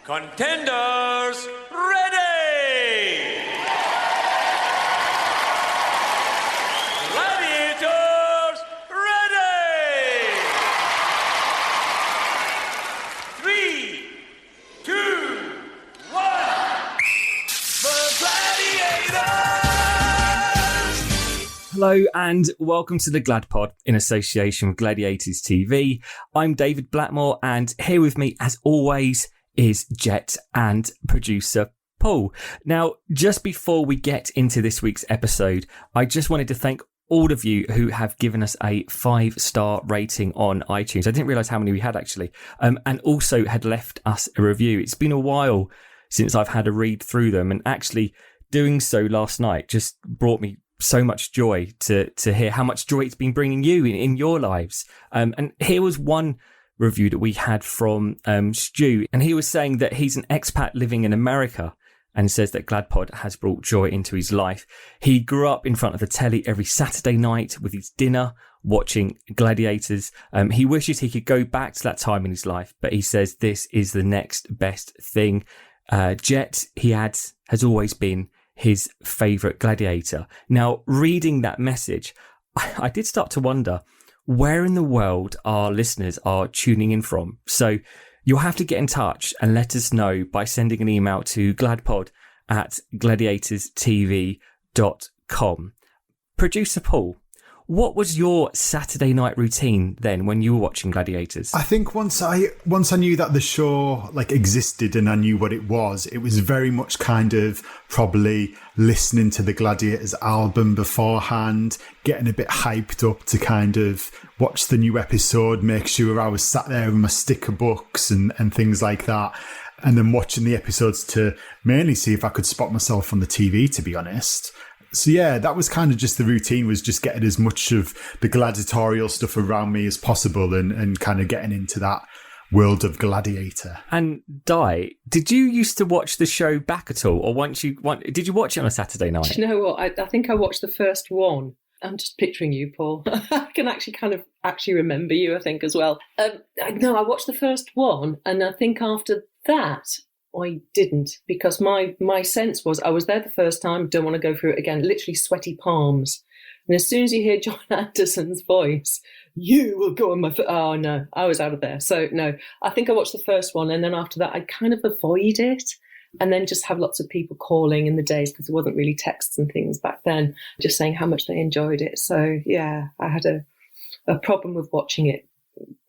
Contenders, ready! Gladiators, ready! 3, 2, 1, the Gladiators! Hello and welcome to the Glad Pod in association with Gladiators TV. I'm David Blackmore and here with me as always is Jet and producer Paul. Now, just before we get into this week's episode, I just wanted to thank all of you who have given us a 5-star rating on iTunes. I didn't realise how many we had actually, and also had left us a review. It's been a while since I've had a read through them, and actually doing so last night just brought me so much joy to hear how much joy it's been bringing you in your lives. And here was one review that we had from Stu, and he was saying that he's an expat living in America and says that GladPod has brought joy into his life. He grew up in front of the telly every Saturday night with his dinner, watching Gladiators. He wishes he could go back to that time in his life, but he says this is the next best thing. Jet, he adds, has always been his favourite Gladiator. Now, reading that message, I did start to wonder where in the world our listeners are tuning in from. So you'll have to get in touch and let us know by sending an email to gladpod@gladiatorstv.com. Producer Paul, what was your Saturday night routine then when you were watching Gladiators? I think once I knew that the show existed and I knew what it was very much kind of probably listening to the Gladiators album beforehand, getting a bit hyped up to kind of watch the new episode, make sure I was sat there with my sticker books and things like that. And then watching the episodes to mainly see if I could spot myself on the TV, to be honest. So yeah, that was kind of just the routine, was just getting as much of the gladiatorial stuff around me as possible and kind of getting into that world of Gladiator. And Di, did you used to watch the show back at all? Or did you watch it on a Saturday night? Do you know what? I think I watched the first one. I'm just picturing you, Paul. I can actually remember you, I think, as well. No, I watched the first one, and I think after that, I didn't, because my sense was I was there the first time, don't want to go through it again, literally sweaty palms. And as soon as you hear John Anderson's voice, you will go on my foot. Oh, no, I was out of there. So, no, I think I watched the first one. And then after that, I kind of avoid it and then just have lots of people calling in the days, because there wasn't really texts and things back then, just saying how much they enjoyed it. So, yeah, I had a problem with watching it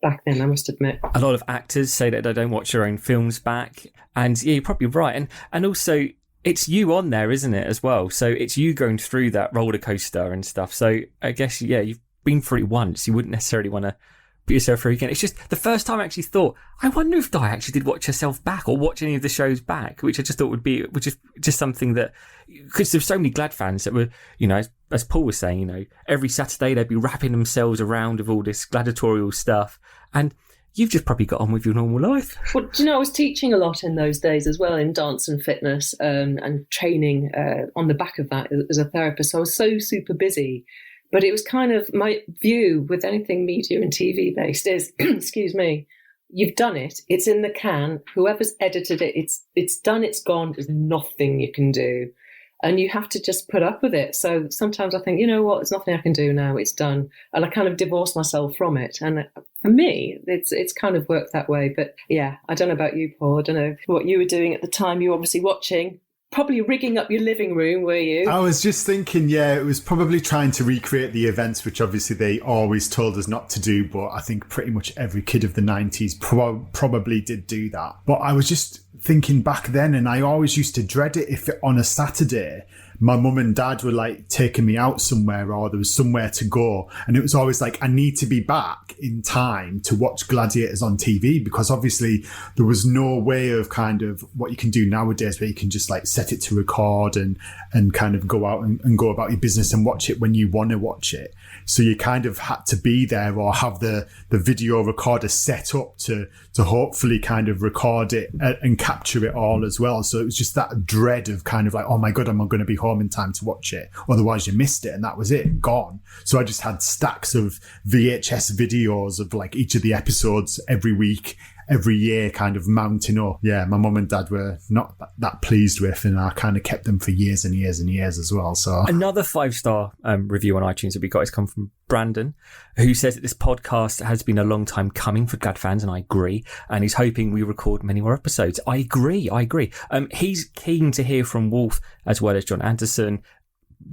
back then, I must admit. A lot of actors say that they don't watch their own films back, and yeah, you're probably right. And also, it's you on there, isn't it, as well? So it's you going through that roller coaster and stuff. So I guess, yeah, you've been through it once. You wouldn't necessarily want to put yourself through again. It's just the first time I actually thought, I wonder if Di actually did watch herself back or watch any of the shows back, which I just thought would be, which is just something that, because there's so many Glad fans that were, as Paul was saying, every Saturday they'd be wrapping themselves around with all this gladiatorial stuff. And you've just probably got on with your normal life. Well, do you know, I was teaching a lot in those days as well, in dance and fitness and training on the back of that as a therapist. So I was so super busy. But it was kind of my view with anything media and TV based is, excuse me, you've done it. It's in the can. Whoever's edited it, it's done, it's gone. There's nothing you can do. And you have to just put up with it. So sometimes I think, you know what, there's nothing I can do now. It's done. And I kind of divorce myself from it. And for me, it's kind of worked that way. But yeah, I don't know about you, Paul. I don't know what you were doing at the time. You were obviously watching. Probably rigging up your living room, were you? I was just thinking, yeah, it was probably trying to recreate the events, which obviously they always told us not to do. But I think pretty much every kid of the 90s probably did do that. But I was just thinking back then, and I always used to dread it if on a Saturday my mum and dad were taking me out somewhere, or there was somewhere to go. And it was always I need to be back in time to watch Gladiators on TV, because obviously there was no way of kind of what you can do nowadays where you can just set it to record and kind of go out and go about your business and watch it when you want to watch it. So you kind of had to be there or have the video recorder set up to hopefully kind of record it and capture it all as well. So it was just that dread of kind of oh my God, am I going to be home in time to watch it? Otherwise you missed it, and that was it, gone. So I just had stacks of VHS videos of each of the episodes every week every year kind of mounting up. Yeah, my mum and dad were not that pleased with, and I kind of kept them for years and years and years as well. So another 5-star review on iTunes that we got has come from Brandon, who says that this podcast has been a long time coming for Glad fans, and I agree. And he's hoping we record many more episodes. I agree. He's keen to hear from Wolf as well as John Anderson.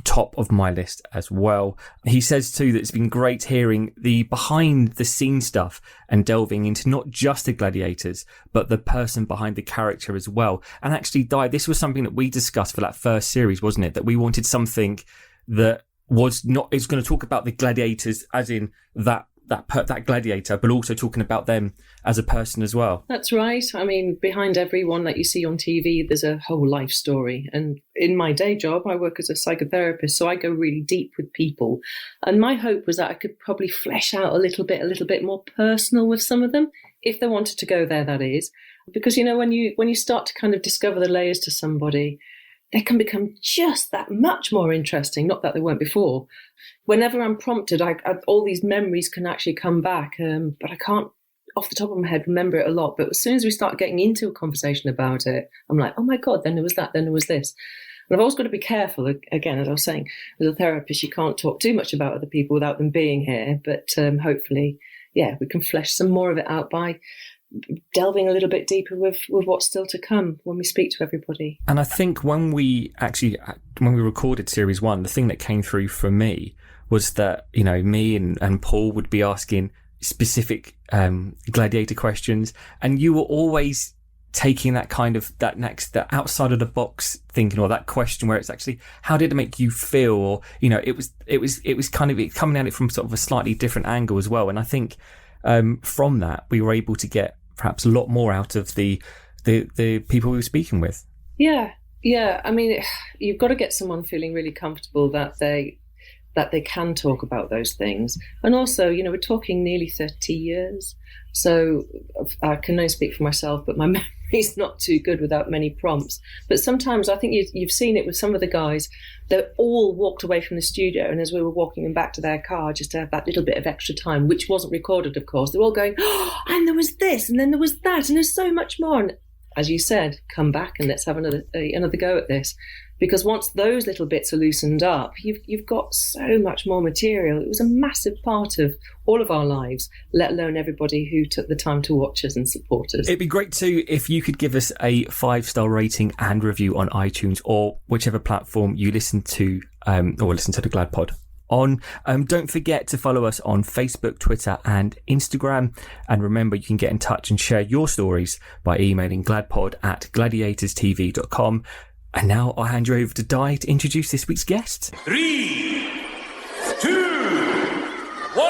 Top of my list as well. He says too that it's been great hearing the behind the scenes stuff and delving into not just the gladiators but the person behind the character as well. And actually, this was something that we discussed for that first series, wasn't it? That we wanted something that was not is going to talk about the gladiators as in that gladiator, but also talking about them as a person as well. That's right. I mean, behind everyone that you see on TV, there's a whole life story. And in my day job, I work as a psychotherapist, so I go really deep with people. And my hope was that I could probably flesh out a little bit more personal with some of them, if they wanted to go there, that is. Because, you know, when you start to kind of discover the layers to somebody, they can become just that much more interesting. Not that they weren't before. Whenever I'm prompted, all these memories can actually come back, but I can't, off the top of my head, remember it a lot. But as soon as we start getting into a conversation about it, I'm like, oh my God, then there was that, then there was this. And I've always got to be careful, again, as I was saying, as a therapist, you can't talk too much about other people without them being here. But hopefully, we can flesh some more of it out by delving a little bit deeper with what's still to come when we speak to everybody. And I think when we recorded series 1, the thing that came through for me was that, you know, me and Paul would be asking specific gladiator questions, and you were always taking that kind of that outside of the box thinking, or that question where it's actually, how did it make you feel? Or, you know, it was kind of coming at it from sort of a slightly different angle as well. And I think from that we were able to get perhaps a lot more out of the people we were speaking with. Yeah. I mean, you've got to get someone feeling really comfortable that they can talk about those things. And also, you know, we're talking nearly 30 years. So I can only speak for myself, but my memory's not too good without many prompts. But sometimes I think you've seen it with some of the guys. They all walked away from the studio, and as we were walking them back to their car, just to have that little bit of extra time, which wasn't recorded, of course, they're all going, oh, and there was this, and then there was that, and there's so much more. And as you said, come back and let's have another go at this. Because once those little bits are loosened up, you've got so much more material. It was a massive part of all of our lives, let alone everybody who took the time to watch us and support us. It'd be great too if you could give us a 5-star rating and review on iTunes or whichever platform you listen to the Glad Pod on. Don't forget to follow us on Facebook, Twitter and Instagram. And remember, you can get in touch and share your stories by emailing gladpod@gladiatorstv.com. And now I'll hand you over to Di to introduce this week's guest. 3, 2, 1.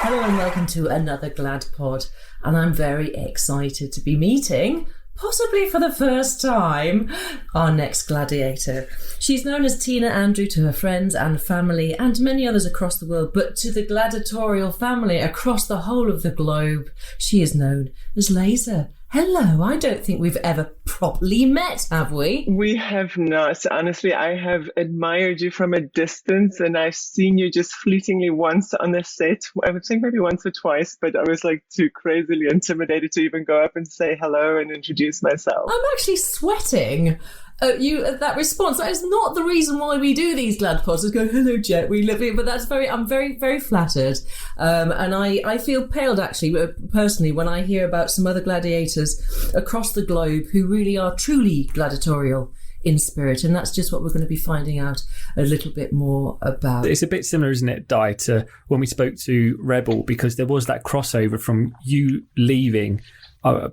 Hello and welcome to another Glad Pod, and I'm very excited to be meeting, possibly for the first time, our next gladiator. She's known as Tina Andrew to her friends and family and many others across the world, but to the gladiatorial family across the whole of the globe, she is known as Laser. Hello, I don't think we've ever properly met, have we? We have not. Honestly, I have admired you from a distance, and I've seen you just fleetingly once on the set. I would think maybe once or twice, but I was like too crazily intimidated to even go up and say hello and introduce myself. I'm actually sweating at that response. That is not the reason why we do these Glad Pods. Go, hello, Jet, we live here. But I'm very, very flattered. And I feel paled, actually, personally, when I hear about some other gladiators across the globe who really are truly gladiatorial in spirit. And that's just what we're going to be finding out a little bit more about. It's a bit similar, isn't it, Di, to when we spoke to Rebel, because there was that crossover from you leaving,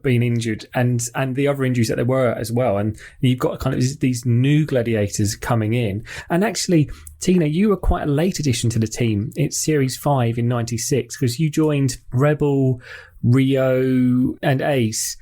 being injured, and the other injuries that there were as well. And you've got kind of these new gladiators coming in. And actually, Tina, you were quite a late addition to the team. It's Series 5 in 96, because you joined Rebel, Rio and Ace,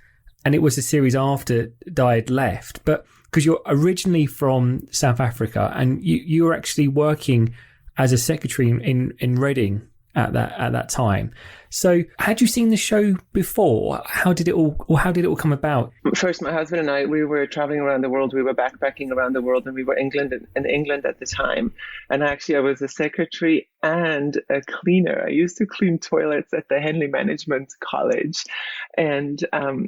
and it was a series after Di had left. But because you're originally from South Africa, and you were actually working as a secretary in Reading at that time. So had you seen the show before? How did it all come about? First, my husband and I, we were traveling around the world. We were backpacking around the world, and we were in England at the time. And actually, I was a secretary and a cleaner. I used to clean toilets at the Henley Management College. And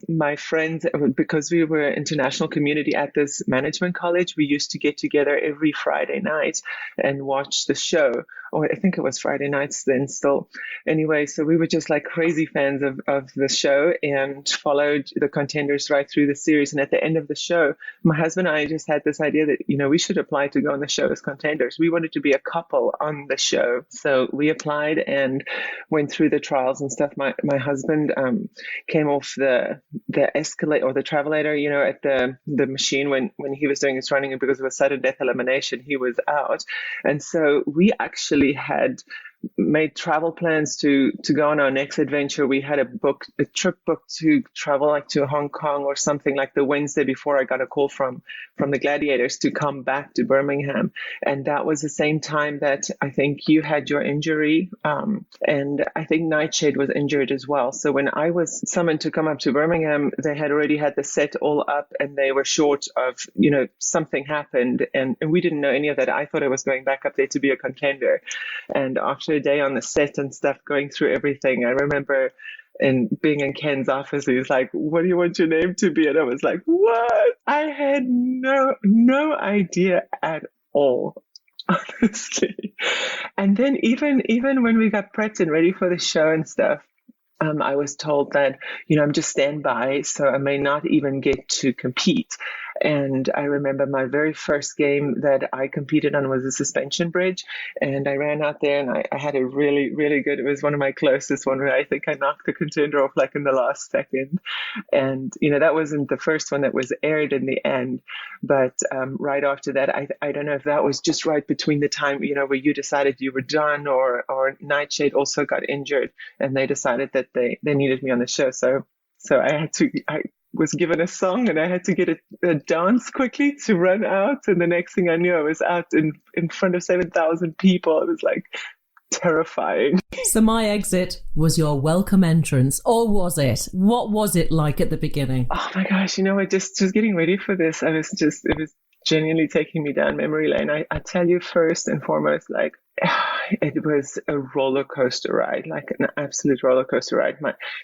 my friends, because we were international community at this management college, we used to get together every Friday night and watch the show. Or I think it was Friday nights then still. Anyway, so we were just like crazy fans of the show and followed the Contenders right through the series. And at the end of the show, my husband and I just had this idea that, we should apply to go on the show as Contenders. We wanted to be a couple on the show. So we applied and went through the trials and stuff. My husband came off the escalator or the travelator, at the machine when he was doing his running, and because of a sudden death elimination, he was out. And so we actually had made travel plans to go on our next adventure. We had a trip booked to travel like to Hong Kong or something, like the Wednesday before I got a call from the Gladiators to come back to Birmingham. And that was the same time that I think you had your injury. And I think Nightshade was injured as well. So when I was summoned to come up to Birmingham, they had already had the set all up and they were short of, something happened. And we didn't know any of that. I thought I was going back up there to be a contender. And after a day on the set and stuff, going through everything, I remember being in Ken's office, he was like, "What do you want your name to be?" And I was like, "What?" I had no idea at all, honestly. And then even when we got prepped and ready for the show and stuff, I was told that, I'm just standby, so I may not even get to compete. And I remember my very first game that I competed on was a suspension bridge. And I ran out there and I had a really, really good, it was one of my closest one where I think I knocked the Contender off like in the last second. And, that wasn't the first one that was aired in the end. But right after that, I don't know if that was just right between the time, where you decided you were done or Nightshade also got injured and they decided that they needed me on the show. So I was given a song and I had to get a dance quickly to run out. And the next thing I knew, I was out in front of 7,000 people. It was like terrifying. So my exit was your welcome entrance, or was it? What was it like at the beginning? Oh my gosh, just getting ready for this, it was genuinely taking me down memory lane. I tell you, first and foremost, like, it was a roller coaster ride, like an absolute roller coaster ride.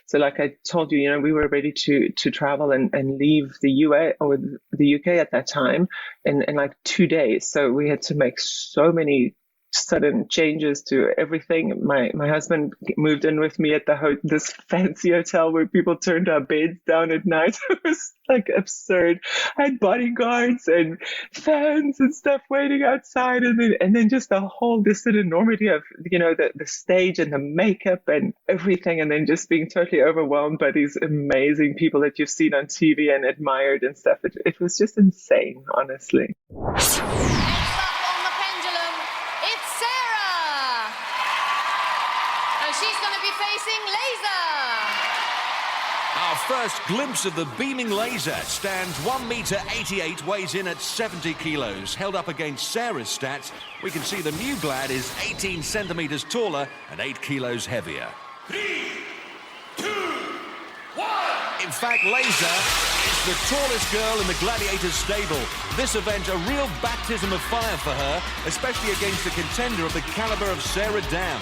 So like I told you, we were ready to travel and leave the US or the UK at that time in like 2 days. So we had to make so many sudden changes to everything. My husband moved in with me at this fancy hotel where people turned our beds down at night. It was like absurd. I had bodyguards and fans and stuff waiting outside, and then just the whole enormity of the stage and the makeup and everything, and then just being totally overwhelmed by these amazing people that you've seen on TV and admired and stuff. It was just insane, honestly. First glimpse of the beaming laser. Stands 1.88 meters, weighs in at 70 kilos. Held up against Sarah's stats, we can see the new Glad is 18 centimeters taller and 8 kilos heavier. 3, 2, 1. In fact, Laser is the tallest girl in the Gladiators stable. This event, a real baptism of fire for her, especially against a contender of the caliber of Sarah Dam.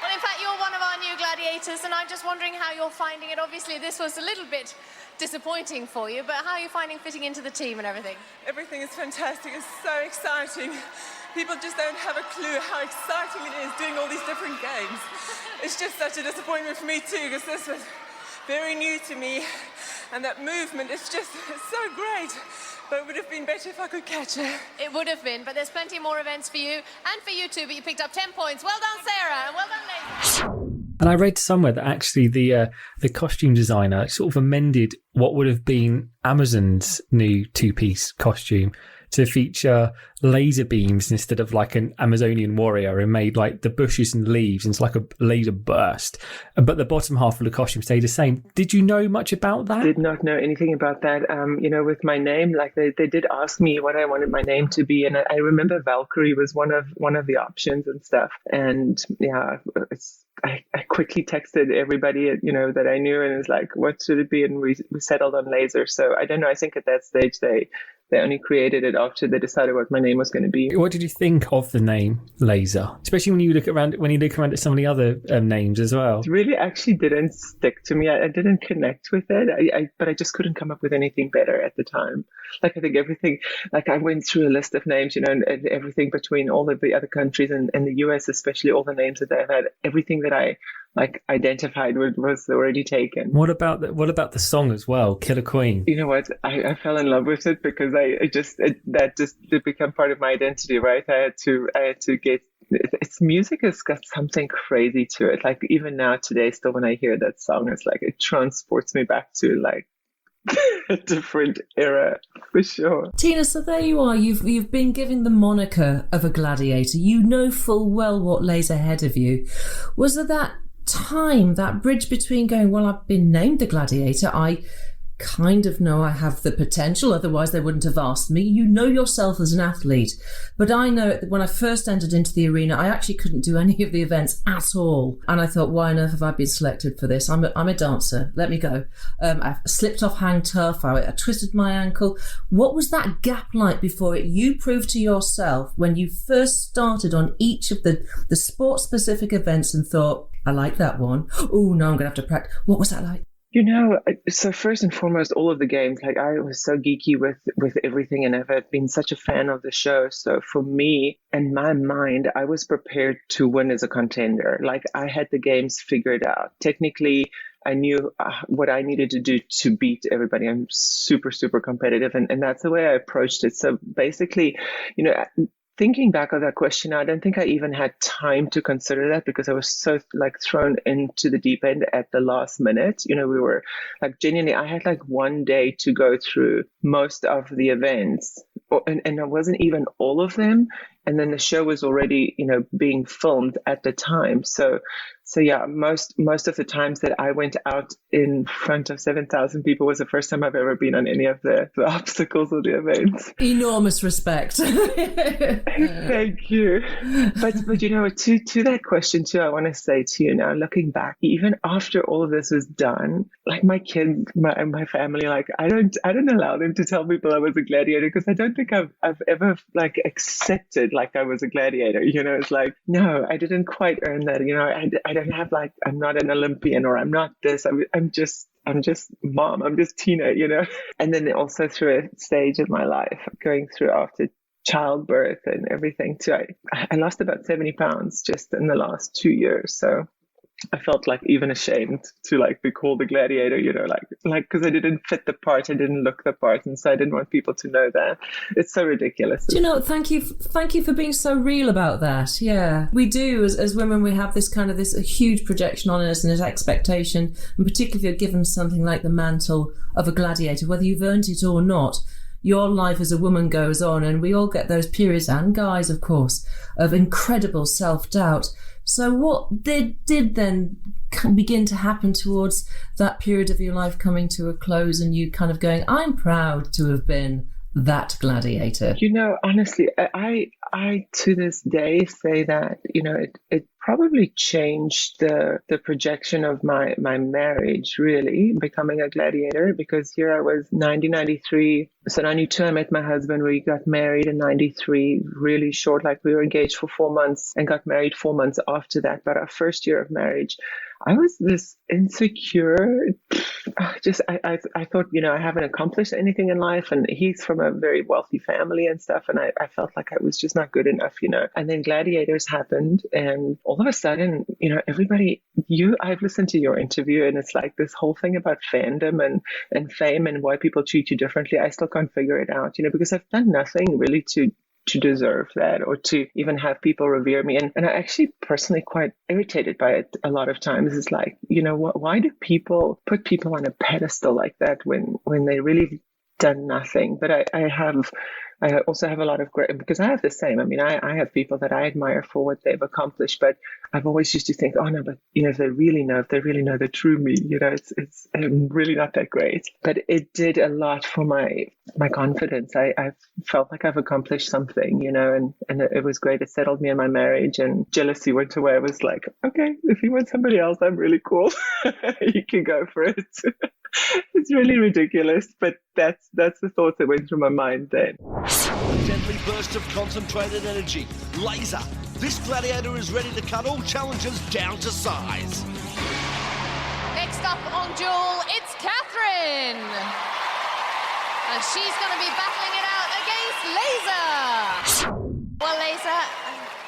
Well, in fact, you're one of our new Gladiators, and I'm just wondering how you're finding it. Obviously, this was a little bit disappointing for you, but how are you finding fitting into the team and everything? Everything is fantastic. It's so exciting. People just don't have a clue how exciting it is doing all these different games. It's just such a disappointment for me too, because this was very new to me, and that movement, it's so great. But it would have been better if I could catch her. It would have been, but there's plenty more events for you and for you too, but you picked up 10 points. Well done, Sarah, and well done, Laser. And I read somewhere that actually the costume designer sort of amended what would have been Amazon's new two-piece costume to feature laser beams instead of like an Amazonian warrior, and made like the bushes and leaves into like a laser burst. But the bottom half of the costume stayed the same. Did you know much about that? Did not know anything about that. With my name, like they did ask me what I wanted my name to be, and I remember Valkyrie was one of the options and stuff. And yeah, I quickly texted everybody, that I knew, and it was like, what should it be? And we settled on Laser. So I don't know. I think at that stage they only created it after they decided what my name was going to be. What did you think of the name Laser, especially when you look around at some of the other names as well? It really actually didn't stick to me. I didn't connect with it. But I just couldn't come up with anything better at the time. Like I think everything, like I went through a list of names, and everything between all of the other countries and the US, especially all the names that they've had, everything that I identified with was already taken. What about the song as well, Killer Queen? You know what? I fell in love with it because that did become part of my identity, right? I had to get its music has got something crazy to it. Like even now today, still when I hear that song, it's like it transports me back to like a different era for sure. Tina, so there you are. You've been given the moniker of a gladiator. You know full well what lays ahead of you. Was there that time, that bridge between going, well, I've been named a gladiator, I kind of know I have the potential, otherwise they wouldn't have asked me. You know yourself as an athlete, but I know that when I first entered into the arena, I actually couldn't do any of the events at all, and I thought, why on earth have I been selected for this? I'm a dancer, let me go. I slipped off hang turf, I twisted my ankle. What was that gap like before you proved to yourself when you first started on each of the sport specific events and thought, I like that one, oh no, I'm gonna have to practice? What was that like? So first and foremost, all of the games, like I was so geeky with everything, and I've been such a fan of the show. So for me, in my mind, I was prepared to win as a contender. Like I had the games figured out. Technically, I knew what I needed to do to beat everybody. I'm super, super competitive, and that's the way I approached it. So basically, thinking back on that question, I don't think I even had time to consider that because I was so thrown into the deep end at the last minute. We were genuinely, I had one day to go through most of the events, and it wasn't even all of them. And then the show was already, being filmed at the time. So yeah, most of the times that I went out in front of 7,000 people was the first time I've ever been on any of the obstacles or the events. Enormous respect. Thank you. But to that question too, I want to say to you now, looking back, even after all of this was done, my kids, my family, I don't allow them to tell people I was a gladiator because I don't think I've ever accepted I was a gladiator. It's no, I didn't quite earn that. I don't have I'm not an Olympian or I'm not this. I'm just mom. I'm just Tina. And then also through a stage of my life, going through after childbirth and everything too. I lost about 70 pounds just in the last 2 years. So I felt even ashamed to be called a gladiator, because I didn't fit the part, I didn't look the part, and so I didn't want people to know that. It's so ridiculous. Do you know? Thank you for being so real about that. Yeah, we do as women. We have this a huge projection on us and this expectation, and particularly if you're given something like the mantle of a gladiator, whether you've earned it or not. Your life as a woman goes on, and we all get those periods, and guys, of course, of incredible self-doubt. So what did then begin to happen towards that period of your life coming to a close and you kind of going, I'm proud to have been that gladiator? Honestly, I to this day say that, it probably changed the projection of my marriage, really, becoming a gladiator, because here I was 1993. So 92, I met my husband. We got married in 93, really short, we were engaged for 4 months and got married 4 months after that. But our first year of marriage, I was this insecure. I thought, I haven't accomplished anything in life, and he's from a very wealthy family and stuff. And I felt like I was just not good enough, And then Gladiators happened, and all of a sudden, everybody, I've listened to your interview, and it's this whole thing about fandom and fame and why people treat you differently. I still can't figure it out, because I've done nothing really to deserve that or to even have people revere me. And I actually personally quite irritated by it a lot of times. It's why do people put people on a pedestal like that when they really done nothing? But I have I also have a lot of great, because I have the same. I mean, I have people that I admire for what they've accomplished, but I've always used to think, oh no, but if they really know the true me, it's really not that great. But it did a lot for my confidence. I felt like I've accomplished something, and it was great. It settled me in my marriage, and jealousy went away. I was like, okay, if you want somebody else, I'm really cool. You can go for it. It's really ridiculous, but that's the thought that went through my mind then. A deadly burst of concentrated energy. Laser. This gladiator is ready to cut all challengers down to size. Next up on Duel, it's Catherine. And she's going to be battling it out against Laser. Well, Laser,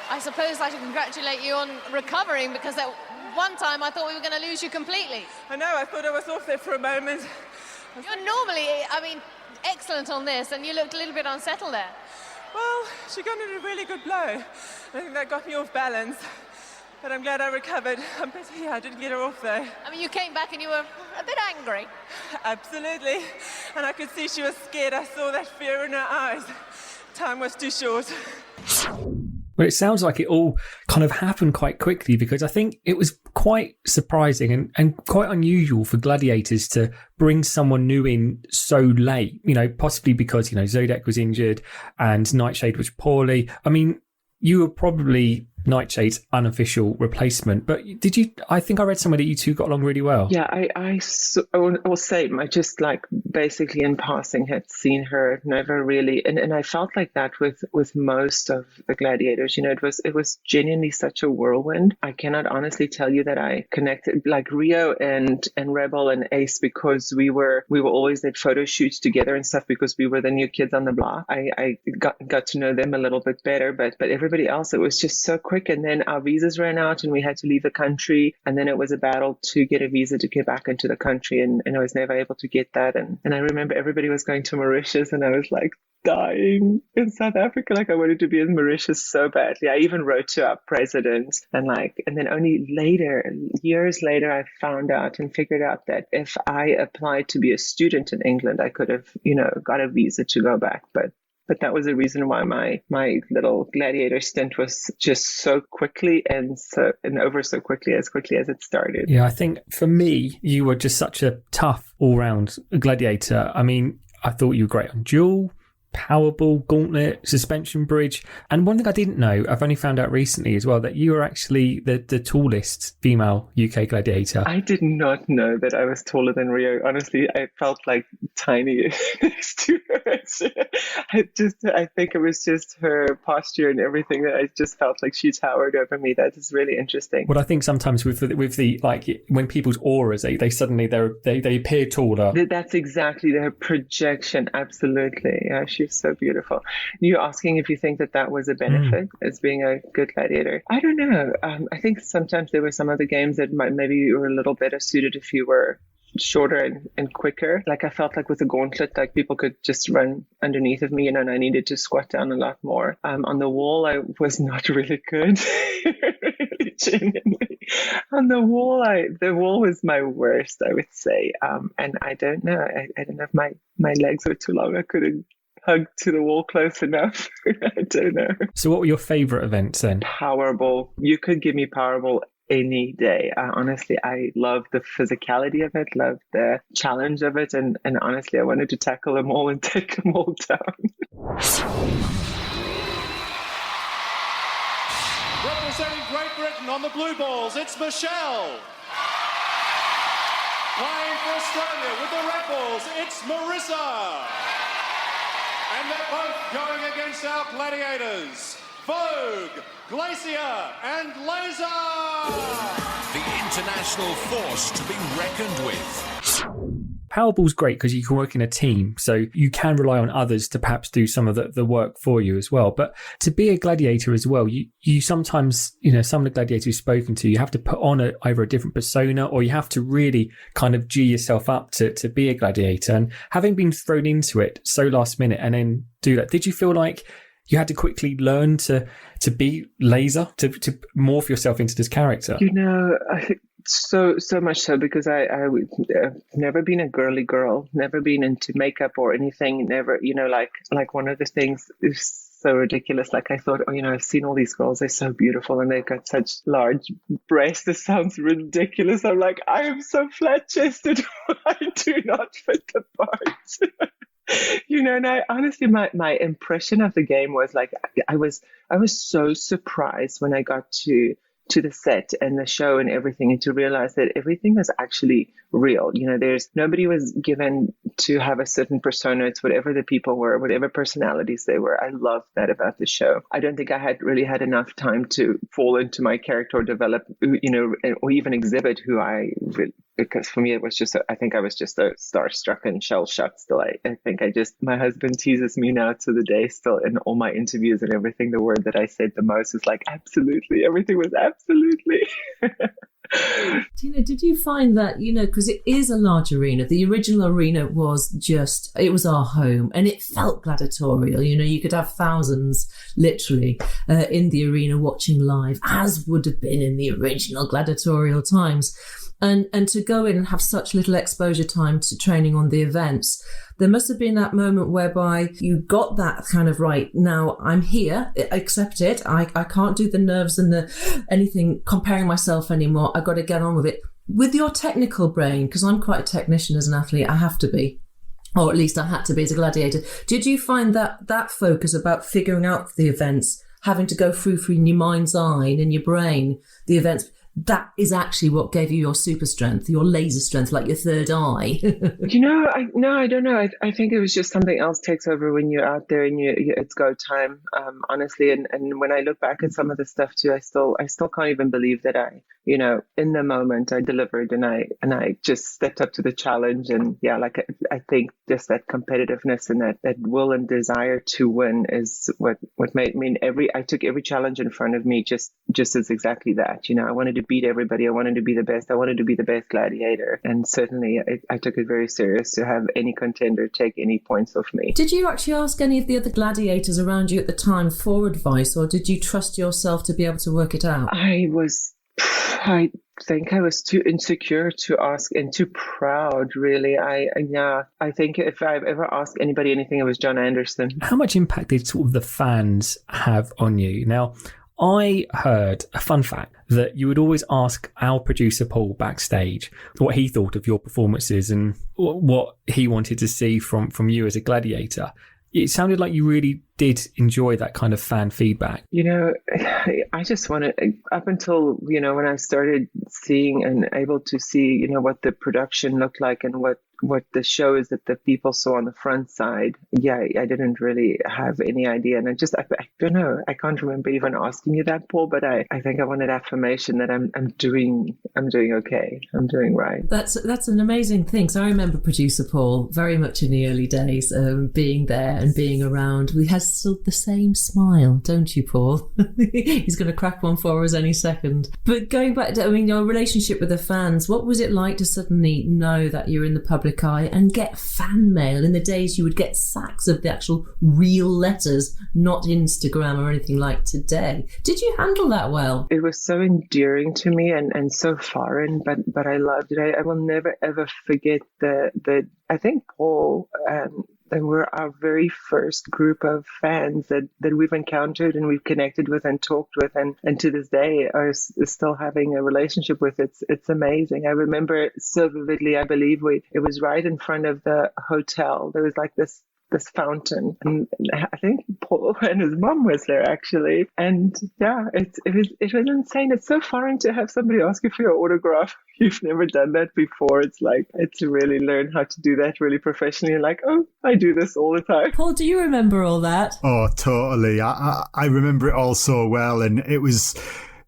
I suppose I should congratulate you on recovering, because at one time I thought we were going to lose you completely. I know, I thought I was off there for a moment. You're normally, excellent on this, and you looked a little bit unsettled there. Well, she got in a really good blow. I think that got me off balance. But I'm glad I recovered. I didn't get her off there. You came back and you were a bit angry. Absolutely. And I could see she was scared. I saw that fear in her eyes. Time was too short. Well, it sounds like it all kind of happened quite quickly, because I think it was quite surprising and quite unusual for Gladiators to bring someone new in so late, possibly because, Zodiac was injured and Nightshade was poorly. I mean, you were probably Nightshade's unofficial replacement, but I think I read somewhere that you two got along really well. Yeah, I will say, I just basically in passing had seen her, never really, and I felt like that with most of the Gladiators. It was genuinely such a whirlwind. I cannot honestly tell you that I connected like Rio and Rebel and Ace, because we were always at photo shoots together and stuff, because we were the new kids on the block. I got to know them a little bit better, but everybody else, it was just so quick. And then our visas ran out and we had to leave the country, and then it was a battle to get a visa to get back into the country, and I was never able to get that. And I remember everybody was going to Mauritius, and I was like dying in South Africa. Like, I wanted to be in Mauritius so badly. I even wrote to our president, and then only years later, I found out and figured out that if I applied to be a student in England, I could have, got a visa to go back. But that was the reason why my little Gladiator stint was just so quickly and over so quickly as it started. Yeah, I think for me, you were just such a tough all-round Gladiator. I mean, I thought you were great on Duel, Powerball, Gauntlet, Suspension Bridge. And one thing I didn't know, I've only found out recently as well, that you were actually the tallest female UK gladiator. I did not know that I was taller than Rio. Honestly, I felt like tiny next to her. I think it was just her posture and everything that I just felt like she towered over me. That is really interesting. Well, I think sometimes with the like when people's auras, they suddenly they appear taller. That's exactly their projection. Absolutely. Yeah, she's so beautiful. You're asking if you think that was a benefit as being a good gladiator. I don't know. I think sometimes there were some of the games that maybe you were a little better suited if you were shorter and quicker. Like, I felt like with the Gauntlet, like people could just run underneath of me, and I needed to squat down a lot more. On the wall, I was not really good. Really, genuinely. On the wall, the wall was my worst, I would say. And I don't know. I don't know if my legs were too long. I couldn't hug to the wall close enough. I don't know. So what were your favourite events then? Powerball. You could give me Powerball any day. Honestly, I love the physicality of it, love the challenge of it, and honestly, I wanted to tackle them all and take them all down. Representing Great Britain on the blue balls, it's Michelle. Playing for Australia with the red balls, it's Marissa. And they're both going against our Gladiators, Vogue, Glacier and Laser! The international force to be reckoned with. Powerball's great because you can work in a team, so you can rely on others to perhaps do some of the work for you as well. But to be a gladiator as well, you sometimes, some of the gladiators you've spoken to, you have to put on either a different persona, or you have to really kind of G yourself up to be a gladiator. And having been thrown into it so last minute and then do that, did you feel like you had to quickly learn to be Laser, to morph yourself into this character? So much so because I've never been a girly girl, never been into makeup or anything. Never, like one of the things is so ridiculous. Like I thought, I've seen all these girls, they're so beautiful and they've got such large breasts. This sounds ridiculous. I'm like, I am so flat chested. I do not fit the part. And I honestly, my impression of the game was like, I was so surprised when I got to the set and the show and everything, and to realize that everything was actually real. Nobody was given to have a certain persona. It's whatever the people were, whatever personalities they were. I love that about the show. I don't think I had really had enough time to fall into my character or develop, or even exhibit who I really, because for me, it was just, I think I was just so starstruck and shell-shocked still. I think my husband teases me now to the day still in all my interviews and everything. The word that I said the most is like, absolutely. Everything was absolutely. Tina, did you find that, because it is a large arena, the original arena was it was our home and it felt gladiatorial. You could have thousands literally in the arena watching live, as would have been in the original gladiatorial times. And to go in and have such little exposure time to training on the events, there must have been that moment whereby you got that kind of, right, now I'm here, accept it. I can't do the nerves and anything comparing myself anymore. I've got to get on with it. With your technical brain, because I'm quite a technician as an athlete, I have to be. Or at least I had to be as a gladiator. Did you find that focus about figuring out the events, having to go through in your mind's eye and in your brain, the events, that is actually what gave you your super strength, your laser strength, like your third eye? I don't know. I think it was just something else takes over when you're out there and it's go time, honestly. And when I look back at some of the stuff too, I still can't even believe that in the moment I delivered and I just stepped up to the challenge. And yeah, like I think just that competitiveness and that will and desire to win is what made me. I took every challenge in front of me just as exactly that. I wanted to beat everybody. I wanted to be the best. I wanted to be the best gladiator. And certainly I took it very serious to have any contender take any points off me. Did you actually ask any of the other gladiators around you at the time for advice, or did you trust yourself to be able to work it out? I think I was too insecure to ask and too proud, really. I think if I've ever asked anybody anything, it was John Anderson. How much impact did sort of the fans have on you? Now, I heard a fun fact that you would always ask our producer Paul backstage what he thought of your performances and what he wanted to see from you as a gladiator. It sounded like you really did enjoy that kind of fan feedback. I just wanted, up until, when I started seeing and able to see, what the production looked like and what the show is that the people saw on the front side. Yeah, I didn't really have any idea. And I don't know. I can't remember even asking you that, Paul, but I think I wanted affirmation that I'm doing okay. I'm doing right. That's an amazing thing. So I remember producer Paul very much in the early days, being there and being around. We had still the same smile, don't you, Paul? He's going to crack one for us any second. But going back to, your relationship with the fans, what was it like to suddenly know that you're in the public eye and get fan mail? In the days you would get sacks of the actual real letters, not Instagram or anything like today. Did you handle that well? It was so endearing to me and so foreign, but I loved it. I will never ever forget the I think Paul they were our very first group of fans that we've encountered and we've connected with and talked with, and to this day are still having a relationship with. It's amazing. I remember so vividly. I believe it was right in front of the hotel. There was like this fountain, and I think Paul and his mom was there actually. And yeah, it was insane. It's so foreign to have somebody ask you for your autograph. You've never done that before. It's to really learn how to do that really professionally. Like, oh, I do this all the time. Paul, do you remember all that? Oh, totally. I remember it all so well, and it was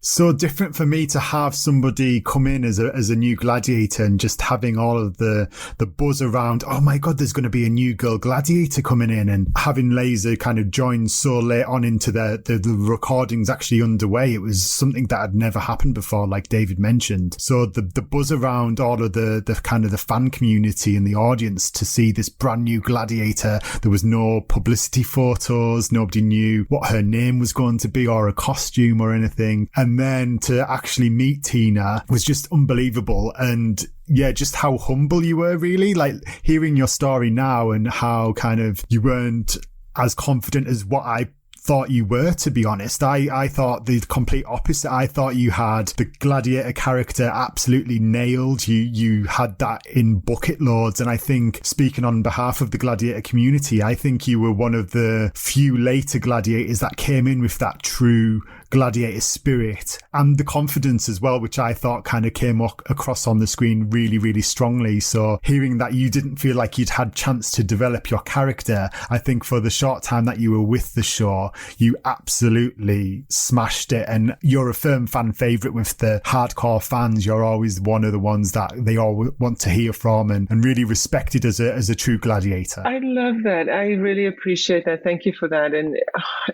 so different for me to have somebody come in as a new gladiator and just having all of the buzz around, oh my God, there's going to be a new girl gladiator coming in, and having Laser kind of join so late on into the recordings actually underway. It was something that had never happened before, like David mentioned. So the buzz around all of the kind of the fan community and the audience to see this brand new gladiator. There was no publicity photos. Nobody knew what her name was going to be or a costume or anything. And And then to actually meet Tina was just unbelievable. And yeah, just how humble you were, really. Like, hearing your story now and how kind of you weren't as confident as what I thought you were, to be honest. I thought the complete opposite. I thought you had the Gladiator character absolutely nailed. You had that in bucket loads. And I think, speaking on behalf of the Gladiator community, I think you were one of the few later Gladiators that came in with that true Gladiator spirit and the confidence as well, which I thought kind of came across on the screen really, really strongly. So hearing that you didn't feel like you'd had chance to develop your character, I think for the short time that you were with the show, you absolutely smashed it. And you're a firm fan favourite with the hardcore fans. You're always one of the ones that they all want to hear from and really respected as a true Gladiator. I love that. I really appreciate that. Thank you for that. And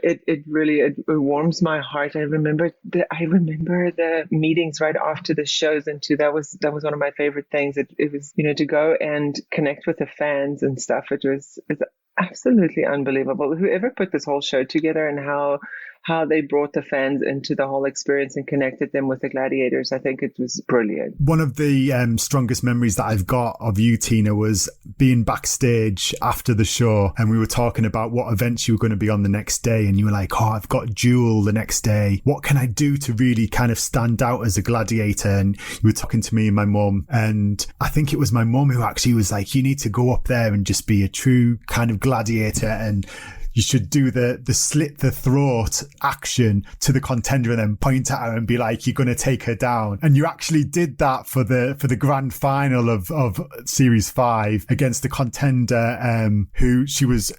it really warms my heart. I remember the meetings right after the shows, and too, that was one of my favorite things. It was, to go and connect with the fans and stuff. It's absolutely unbelievable. Whoever put this whole show together and how they brought the fans into the whole experience and connected them with the Gladiators, I think it was brilliant. One of the strongest memories that I've got of you, Tina, was being backstage after the show, and we were talking about what events you were going to be on the next day, and you were like, I've got Duel the next day. What can I do to really kind of stand out as a Gladiator? And you were talking to me and my mum, and I think it was my mum who actually was like, you need to go up there and just be a true kind of Gladiator, and you should do the slit the throat action to the Contender and then point at her and be like, you're going to take her down. And you actually did that for the grand final of Series 5 against the Contender, who she was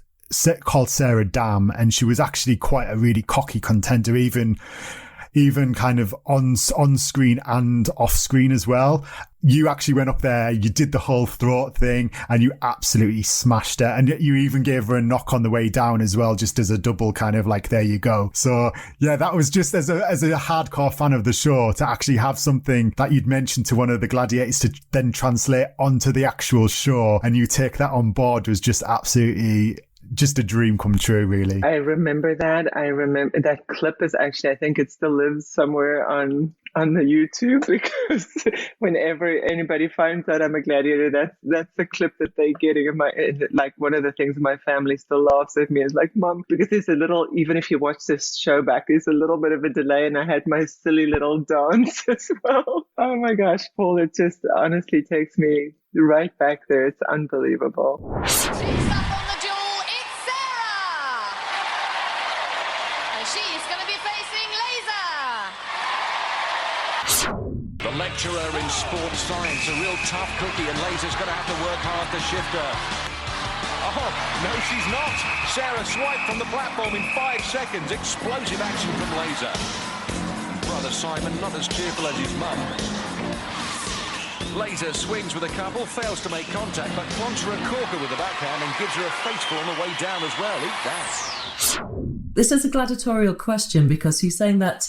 called Sarah Dam, and she was actually quite a really cocky Contender, even kind of on screen and off screen as well. You actually went up there, you did the whole throat thing, and you absolutely smashed it. And you even gave her a knock on the way down as well, just as a double kind of like, there you go. So yeah, that was just as a hardcore fan of the show, to actually have something that you'd mentioned to one of the Gladiators to then translate onto the actual show, and you take that on board, was just absolutely just a dream come true, really. I remember that. I remember that clip is actually, I think it still lives somewhere on the YouTube, because whenever anybody finds out I'm a Gladiator, that's the clip that they're getting. Like, one of the things my family still laughs at me is like, Mom, because there's a little, even if you watch this show back, there's a little bit of a delay, and I had my silly little dance as well. Oh my gosh, Paul, it just honestly takes me right back there. It's unbelievable. The lecturer in sports science, a real tough cookie, and Laser's going to have to work hard to shift her. Oh, no, she's not. Sarah swiped from the platform in 5 seconds. Explosive action from Laser. Brother Simon, not as cheerful as his mum. Laser swings with a couple, fails to make contact, but plonks her a corker with the backhand and gives her a faceful on the way down as well. Eat that. This is a gladiatorial question, because he's saying that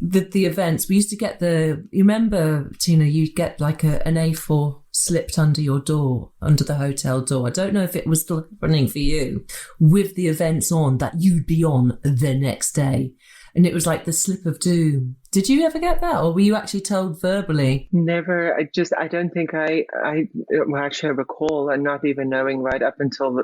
the events, we used to get you remember, Tina, you'd get like an A4 slipped under your door, under the hotel door. I don't know if it was still happening for you, with the events on that you'd be on the next day. And it was like the slip of doom. Did you ever get that, or were you actually told verbally? Never. I don't think I actually recall, and not even knowing right up until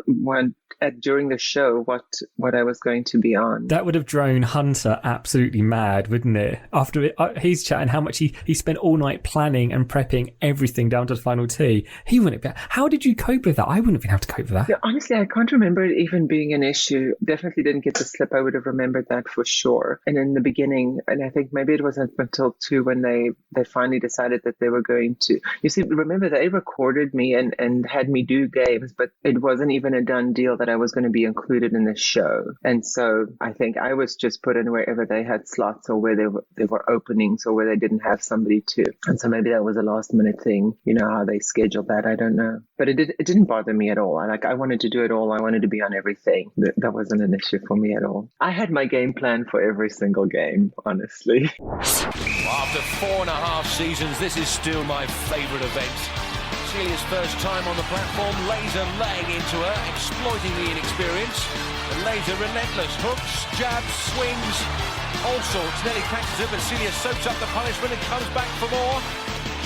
during the show what I was going to be on. That would have drone Hunter absolutely mad, wouldn't it? After he's chatting how much he spent all night planning and prepping everything down to the final tee. He wouldn't have been. How did you cope with that? I wouldn't have been able to cope with that. Yeah, honestly, I can't remember it even being an issue. Definitely didn't get the slip. I would have remembered that for sure. And in the beginning, and I think maybe it wasn't until 2 when they finally decided that they were going to. You see, remember, they recorded me and had me do games, but it wasn't even a done deal that I was going to be included in the show. And so I think I was just put in wherever they had slots, or where there were openings, or where they didn't have somebody to. And so maybe that was a last minute thing, how they scheduled that. I don't know. But it didn't bother me at all. I wanted to do it all. I wanted to be on everything. That wasn't an issue for me at all. I had my game plan for every single game, honestly. After 4.5 seasons, this is still my favourite event. Celia's first time on the platform, Laser laying into her, exploiting the inexperience. And Laser relentless, hooks, jabs, swings. all sorts. Nearly catches her, but Celia soaks up the punishment and comes back for more.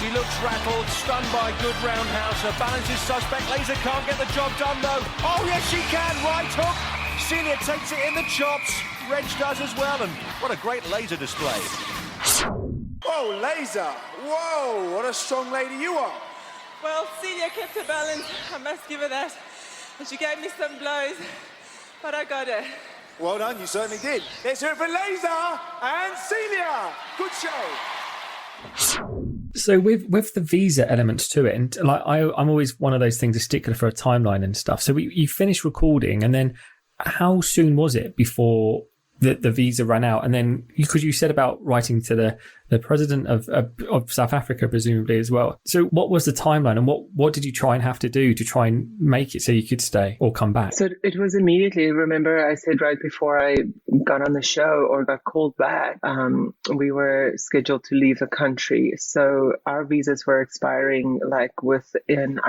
She looks rattled, stunned by a good roundhouse. Her balance is suspect. Laser can't get the job done, though. Oh, yes, she can. Right hook. Celia takes it in the chops. Reg does as well, and what a great laser display. Whoa, Laser. Whoa, what a strong lady you are. Well, Celia kept her balance, I must give her that. And she gave me some blows, but I got her. Well done, you certainly did. Let's hear it for Laser and Celia. Good show. So with the visa elements to it, and like I'm always one of those things, a stickler for a timeline and stuff. So you finished recording, and then how soon was it before the visa ran out? And then because you said about writing to the president of South Africa, presumably as well. So what was the timeline, and what did you try and have to do to try and make it so you could stay or come back? So it was immediately. Remember, I said right before I got on the show or got called back, we were scheduled to leave the country. So our visas were expiring within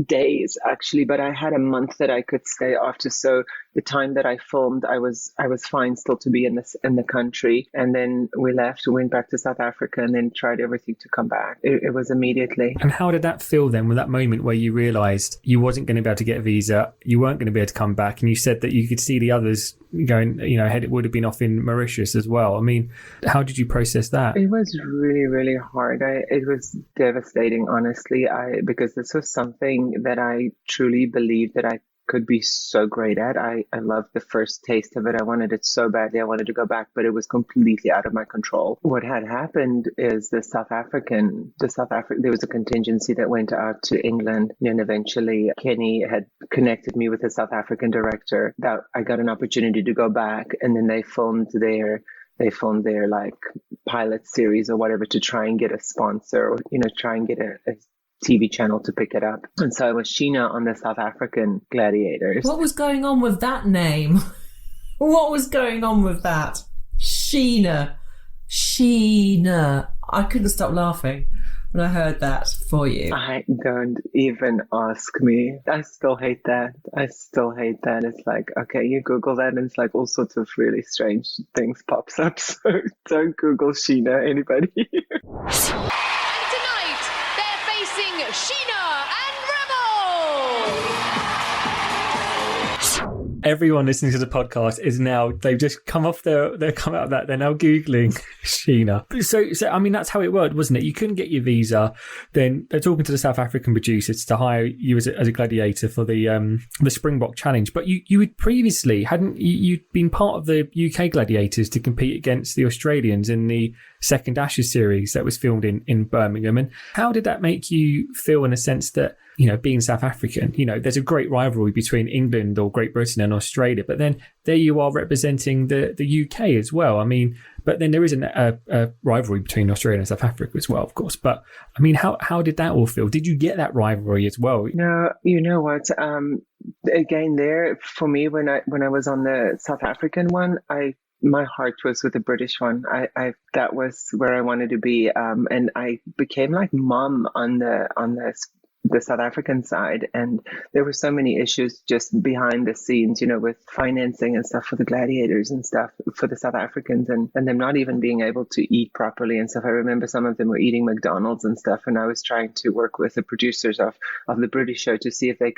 days actually, but I had a month that I could stay after. So the time that I filmed, I was fine still to be in the country, and then we left. Went back to South Africa and then tried everything to come back. It was immediately. And how did that feel then, with that moment where you realised you wasn't going to be able to get a visa, you weren't going to be able to come back, and you said that you could see the others going, it would have been off in Mauritius as well. I mean, how did you process that? It was really, really hard. It was devastating, honestly, because this was something that I truly believed that I could be so great at. I loved the first taste of it. I wanted it so badly. I wanted to go back, but it was completely out of my control. What had happened is there was a contingency that went out to England, and eventually Kenny had connected me with the South African director that I got an opportunity to go back, and then they filmed their pilot series or whatever to try and get a sponsor, or try and get a TV channel to pick it up. And so I was Sheena on the South African Gladiators. What was going on with that name? What was going on with that? Sheena. I couldn't stop laughing when I heard that for you. I don't even ask me. I still hate that. It's like, okay, you Google that and it's like all sorts of really strange things pops up. So don't Google Sheena, anybody. Sheena and Rebel! Everyone listening to the podcast they've just come out of that, they're now Googling Sheena. So I mean, that's how it worked, wasn't it? You couldn't get your visa, then they're talking to the South African producers to hire you as a gladiator for the Springbok Challenge. But you had previously, you'd been part of the UK Gladiators to compete against the Australians in the second Ashes series that was filmed in Birmingham. And how did that make you feel, in a sense that, being South African, there's a great rivalry between England or Great Britain and Australia, but then there you are representing the UK as well. I mean, but then there isn't a rivalry between Australia and South Africa as well, of course. But I mean, how did that all feel? Did you get that rivalry as well? No, you know what? Again, there for me, when I was on the South African one, my heart was with the British one. That was where I wanted to be, and I became like mom on the South African side, and there were so many issues just behind the scenes, with financing and stuff for the Gladiators and stuff for the South Africans, and them not even being able to eat properly and stuff. I remember some of them were eating McDonald's and stuff, and I was trying to work with the producers of the British show to see if they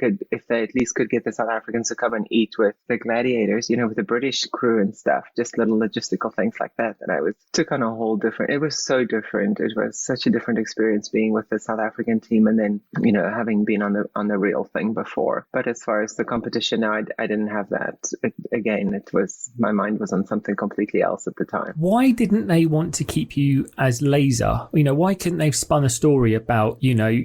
at least could get the South Africans to come and eat with the Gladiators, with the British crew and stuff, just little logistical things like that I took on a whole different. It was so different. It was such a different experience being with the South African team, and then having been on the real thing before. But as far as the competition now, I didn't have that. My mind was on something completely else at the time. Why didn't they want to keep you as Laser? Why couldn't they have spun a story about,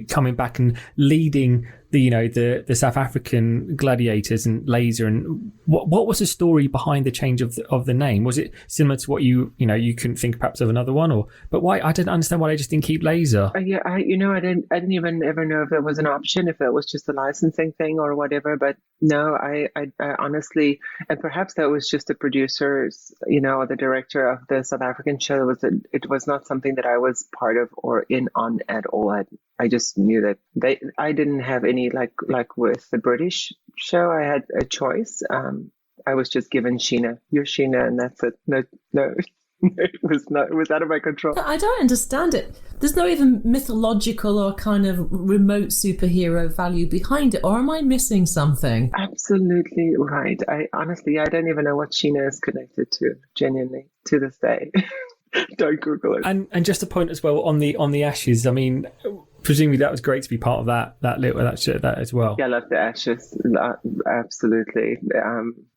coming back and leading the South African Gladiators and Laser, and what was the story behind the change of the name? Was it similar to what you couldn't think perhaps of another one, but why? I didn't understand why they just didn't keep Laser. I didn't even ever know if there was an option, if it was just a licensing thing or whatever. But no, I honestly, and perhaps that was just the producers, or the director of the South African show. It was not something that I was part of or in on at all. I just knew that I didn't have any like with the British show. I had a choice. I was just given Sheena. You're Sheena, and that's it. No, it was out of my control. I don't understand it. There's no even mythological or kind of remote superhero value behind it, or am I missing something? Absolutely right. I don't even know what Sheena is connected to, genuinely, to this day. Don't Google it. And just a point as well on the Ashes. I mean, presumably that was great to be part of that as well. Yeah, I love the Ashes, absolutely.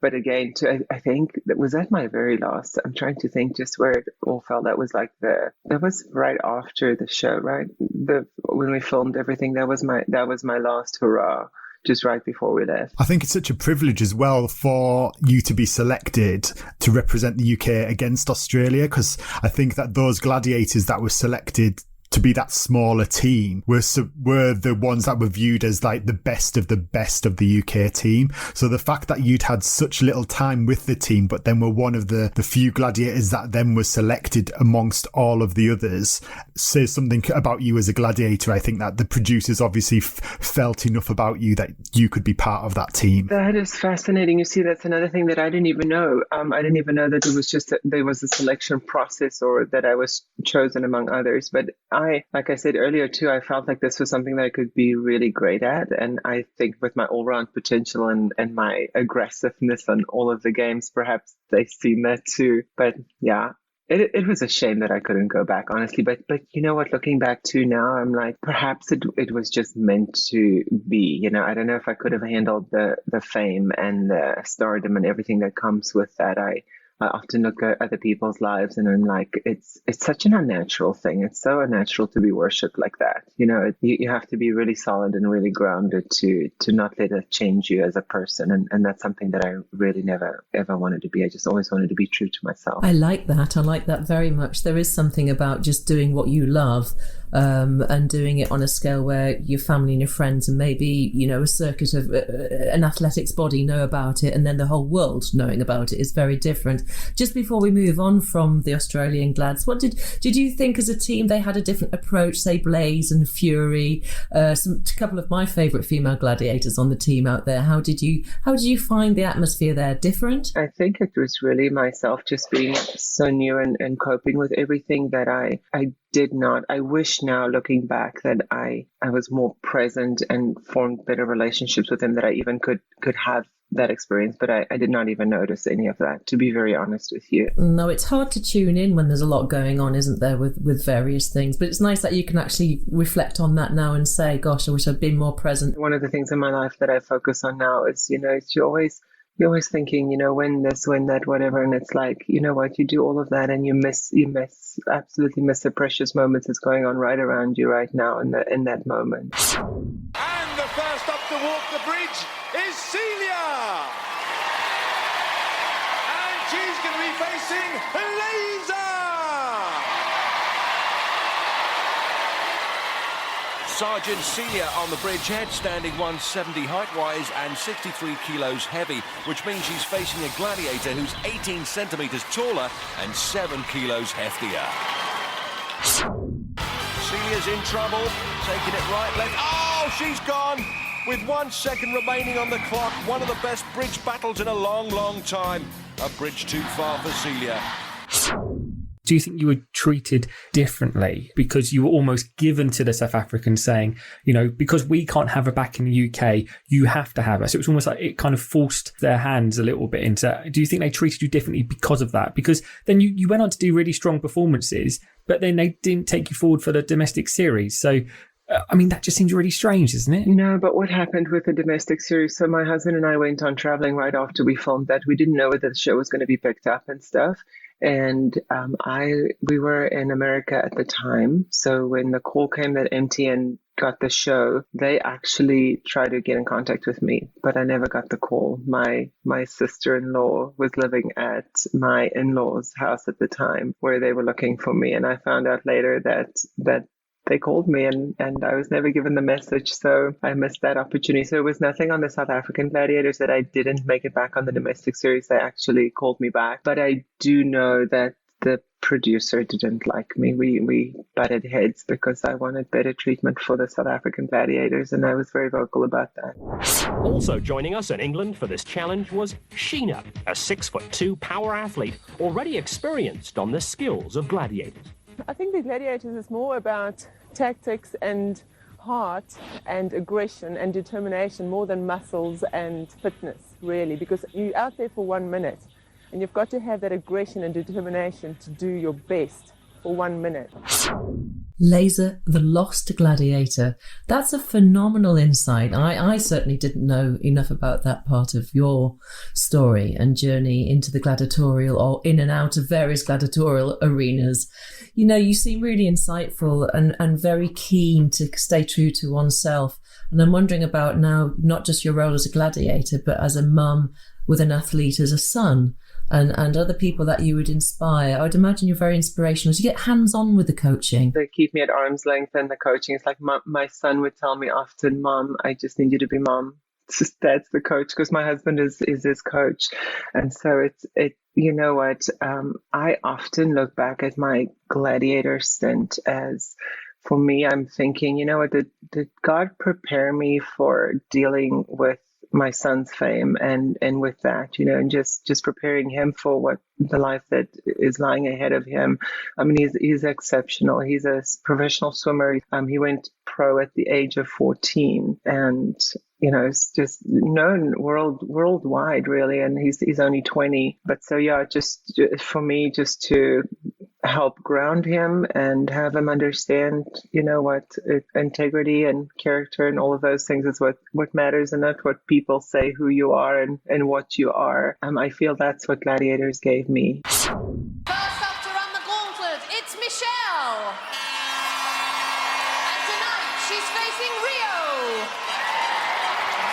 But again, I think that was at my very last. I'm trying to think just where it all fell. That was right after the show, right? When we filmed everything, that was my last hurrah. Just right before we left. I think it's such a privilege as well for you to be selected to represent the UK against Australia, because I think that those gladiators that were selected to be that smaller team were the ones that were viewed as like the best of the UK team. So the fact that you'd had such little time with the team, but then were one of the few gladiators that then was selected amongst all of the others, says something about you as a gladiator. I think that the producers obviously felt enough about you that you could be part of that team. That is fascinating. You see, that's another thing that I didn't even know. I didn't even know that it was just that there was a selection process or that I was chosen among others. But like I said earlier too, I felt like this was something that I could be really great at. And I think with my all-round potential and my aggressiveness on all of the games, perhaps they've seen that too. But yeah, it was a shame that I couldn't go back, honestly. But you know what, looking back to now, I'm like, perhaps it was just meant to be. You know, I don't know if I could have handled the fame and the stardom and everything that comes with that. I often look at other people's lives and I'm like, it's such an unnatural thing. It's so unnatural to be worshipped like that. You know, you have to be really solid and really grounded to not let it change you as a person. And that's something that I really never, ever wanted to be. I just always wanted to be true to myself. I like that. I like that very much. There is something about just doing what you love. And doing it on a scale where your family and your friends and maybe, you know, a circuit of an athletics body know about it, and then the whole world knowing about it is very different. Just before we move on from the Australian Glads, what did you think as a team they had a different approach, say Blaze and Fury, a couple of my favourite female gladiators on the team out there? How did you find the atmosphere there? Different? I think it was really myself just being so new and coping with everything that I did not. I wish now, looking back, that I was more present and formed better relationships with them, that I even could have that experience, but I did not even notice any of that, to be very honest with you. No, it's hard to tune in when there's a lot going on, isn't there, with various things, but it's nice that you can actually reflect on that now and say, gosh, I wish I'd been more present. One of the things in my life that I focus on now is, you know, you're always thinking, you know, when this, when that, whatever. And it's like, you know what, you do all of that and you absolutely miss the precious moments that's going on right around you right now in that moment. And the first up to walk the bridge is Celia. And she's going to be facing Laser. Sergeant Celia on the bridgehead, standing 170 height-wise and 63 kilos heavy, which means she's facing a gladiator who's 18 centimetres taller and 7 kilos heftier. Celia's in trouble, taking it right, left. Oh, she's gone! With 1 second remaining on the clock, one of the best bridge battles in a long, long time. A bridge too far for Celia. Do you think you were treated differently because you were almost given to the South Africans saying, you know, because we can't have her back in the UK, you have to have her? So it was almost like it kind of forced their hands a little bit into, do you think they treated you differently because of that? Because then you went on to do really strong performances, but then they didn't take you forward for the domestic series. So I mean, that just seems really strange, isn't it? No, but what happened with the domestic series? So my husband and I went on traveling right after we filmed that. We didn't know whether the show was going to be picked up and stuff. And we were in America at the time. So when the call came that MTN got the show, they actually tried to get in contact with me, but I never got the call. My sister-in-law was living at my in-laws' house at the time where they were looking for me. And I found out later that they called me and I was never given the message, so I missed that opportunity. So it was nothing on the South African Gladiators that I didn't make it back on the domestic series. They actually called me back. But I do know that the producer didn't like me. We butted heads because I wanted better treatment for the South African gladiators, and I was very vocal about that. Also joining us in England for this challenge was Sheena, a 6'2" power athlete, already experienced on the skills of gladiators. I think the Gladiators is more about tactics and heart and aggression and determination more than muscles and fitness, really, because you're out there for 1 minute and you've got to have that aggression and determination to do your best for 1 minute. Laser, the lost gladiator. That's a phenomenal insight. I certainly didn't know enough about that part of your story and journey into the gladiatorial or in and out of various gladiatorial arenas. You know, you seem really insightful and very keen to stay true to oneself. And I'm wondering about now, not just your role as a gladiator, but as a mum with an athlete as a son. And other people that you would inspire. I would imagine you're very inspirational. Do you get hands-on with the coaching? They keep me at arm's length, and the coaching is like my son would tell me often, Mom, I just need you to be mom. That's the coach, because my husband is his coach. And so it you know what, I often look back at my gladiator stint as, for me, I'm thinking, you know what, did God prepare me for dealing with my son's fame and with that, you know, and just preparing him for what the life that is lying ahead of him. I mean, he's exceptional. He's a professional swimmer. He went pro at the age of 14, and you know, it's just known worldwide, really. And he's only 20. But so yeah, just for me, just to help ground him and have him understand, you know, what integrity and character and all of those things is what matters, and not what people say who you are and what you are. I feel that's what Gladiators gave me. First up to run the gauntlet, it's Michelle. And tonight she's facing Rio,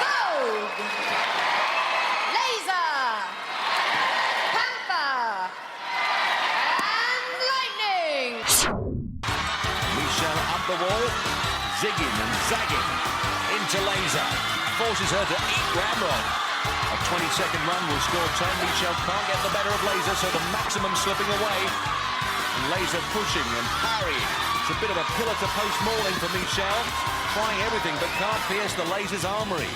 Vogue, Laser, Panther, and Lightning. Michelle up the wall, zigging and zagging into Laser. Forces her to eat Ramrod. A 20-second run will score 10. Michelle can't get the better of Laser, so the maximum slipping away. And Laser pushing and parrying. It's a bit of a pillar-to-post mauling for Michelle. Trying everything, but can't pierce the Laser's armory.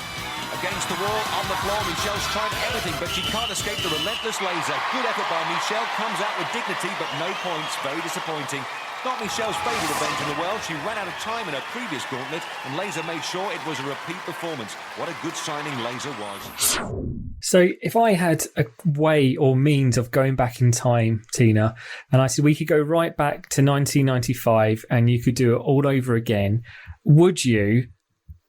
Against the wall, on the floor, Michelle's trying everything, but she can't escape the relentless Laser. Good effort by Michelle, comes out with dignity, but no points. Very disappointing. Not Michelle's favourite event in the world. She ran out of time in her previous gauntlet, and Laser made sure it was a repeat performance. What a good signing Laser was. So if I had a way or means of going back in time, Tina, and I said we could go right back to 1995 and you could do it all over again, would you?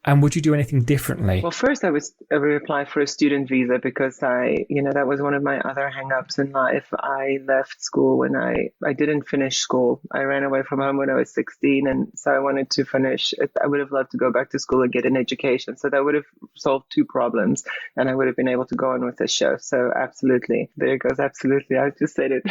And would you do anything differently? Well, first I would apply for a student visa, because that was one of my other hang-ups in life. I left school when I didn't finish school. I ran away from home when I was 16, and so I wanted to finish. I would have loved to go back to school and get an education. So that would have solved two problems, and I would have been able to go on with this show. So absolutely. There it goes. Absolutely. I just said it.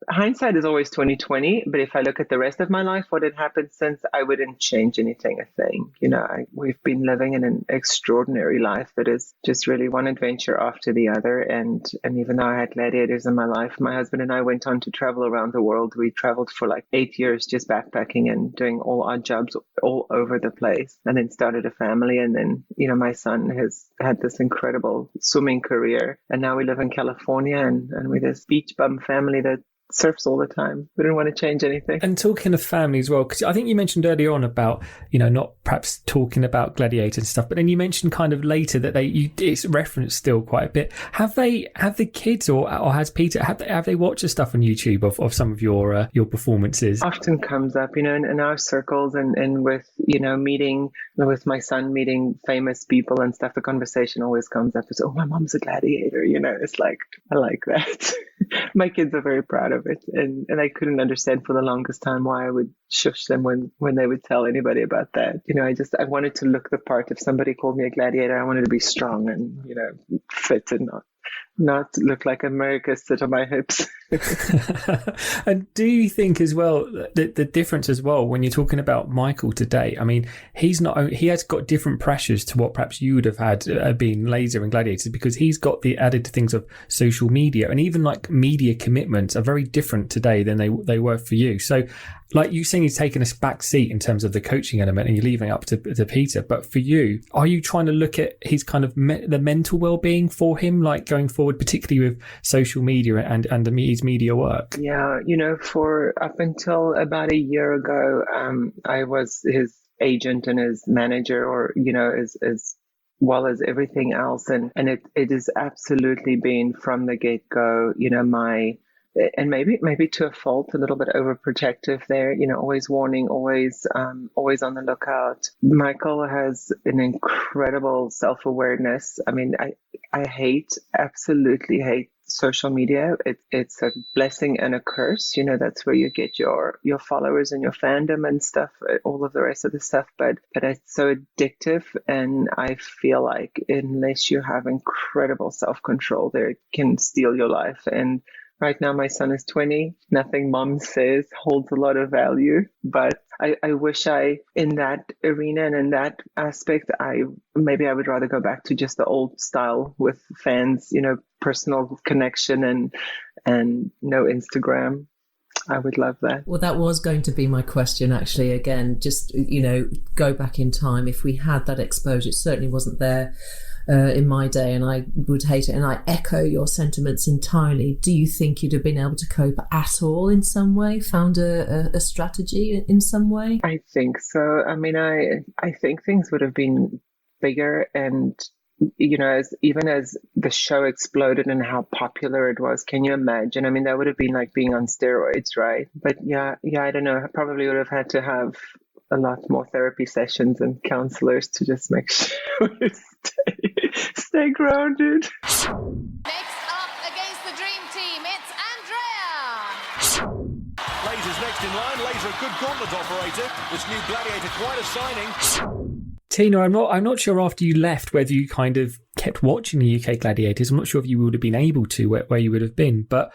Hindsight is always 20/20, but if I look at the rest of my life, what had happened since, I wouldn't change anything, I think. You know, we've been living in an extraordinary life that is just really one adventure after the other. And even though I had gladiators in my life, my husband and I went on to travel around the world. We traveled for like 8 years just backpacking and doing all odd jobs all over the place, and then started a family. And then, you know, my son has had this incredible swimming career, and now we live in California, and we're this beach bum family that surfs all the time. We don't want to change anything. And talking of family as well, because I think you mentioned earlier on about, you know, not perhaps talking about Gladiator and stuff, but then you mentioned kind of later that it's referenced still quite a bit. Have the kids or has Peter, have they watched the stuff on YouTube of some of your performances? Often comes up, you know, in our circles and with, you know, meeting with my son, meeting famous people and stuff, the conversation always comes up as, oh, my mom's a gladiator, you know. It's like, I like that. My kids are very proud of it, and I couldn't understand for the longest time why I would shush them when they would tell anybody about that. You know, I wanted to look the part. If somebody called me a gladiator, I wanted to be strong and, you know, fit and not look like America sit on my hips. And do you think as well the difference as well when you're talking about Michael today? I mean, he has got different pressures to what perhaps you would have had being Laser and Gladiators, because he's got the added things of social media, and even like media commitments are very different today than they were for you. So like you saying, he's taken a back seat in terms of the coaching element and you're leaving it up to Peter. But for you, are you trying to look at his kind of the mental well-being for him, like going forward, particularly with social media and his media work? Yeah, for up until about a year ago, I was his agent and his manager, or, as well as everything else. And it has absolutely been from the get-go, and maybe to a fault, a little bit overprotective there, always warning, always on the lookout. Michael has an incredible self-awareness. I mean, I absolutely hate social media. It's a blessing and a curse. That's where you get your followers and your fandom and stuff, all of the rest of the stuff. But it's so addictive, and I feel like unless you have incredible self-control there, it can steal your life. And right now, my son is 20. Nothing mom says holds a lot of value. But I wish in that arena and in that aspect, I would rather go back to just the old style with fans, personal connection and no Instagram. I would love that. Well, that was going to be my question, actually. Again, just, go back in time. If we had that exposure, it certainly wasn't there in my day, and I would hate it. And I echo your sentiments entirely. Do you think you'd have been able to cope at all in some way? Found a strategy in some way? I think so. I mean, I think things would have been bigger, and as the show exploded and how popular it was, can you imagine? I mean, that would have been like being on steroids, right? But yeah, I don't know. I probably would have had to have a lot more therapy sessions and counselors to just make sure you stay grounded. Next up against the dream team, it's Andrea. Laser's next in line. Laser, a good gauntlet operator. This new Gladiator, quite a signing. Tina, I'm not sure after you left whether you kind of kept watching the UK Gladiators. I'm not sure if you would have been able to, where you would have been. But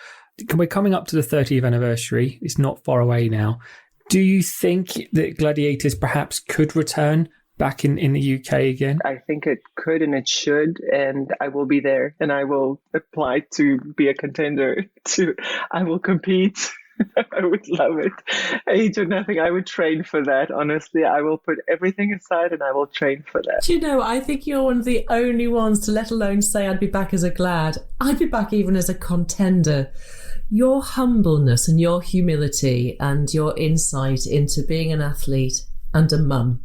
we're coming up to the 30th anniversary. It's not far away now. Do you think that Gladiators perhaps could return back in the UK again? I think it could and it should, and I will be there, and I will apply to be a contender. I will compete. I would love it. Age or nothing, I would train for that. Honestly, I will put everything aside and I will train for that. Do you know, I think you're one of the only ones to let alone say I'd be back as a Glad. I'd be back even as a contender. Your humbleness and your humility and your insight into being an athlete and a mum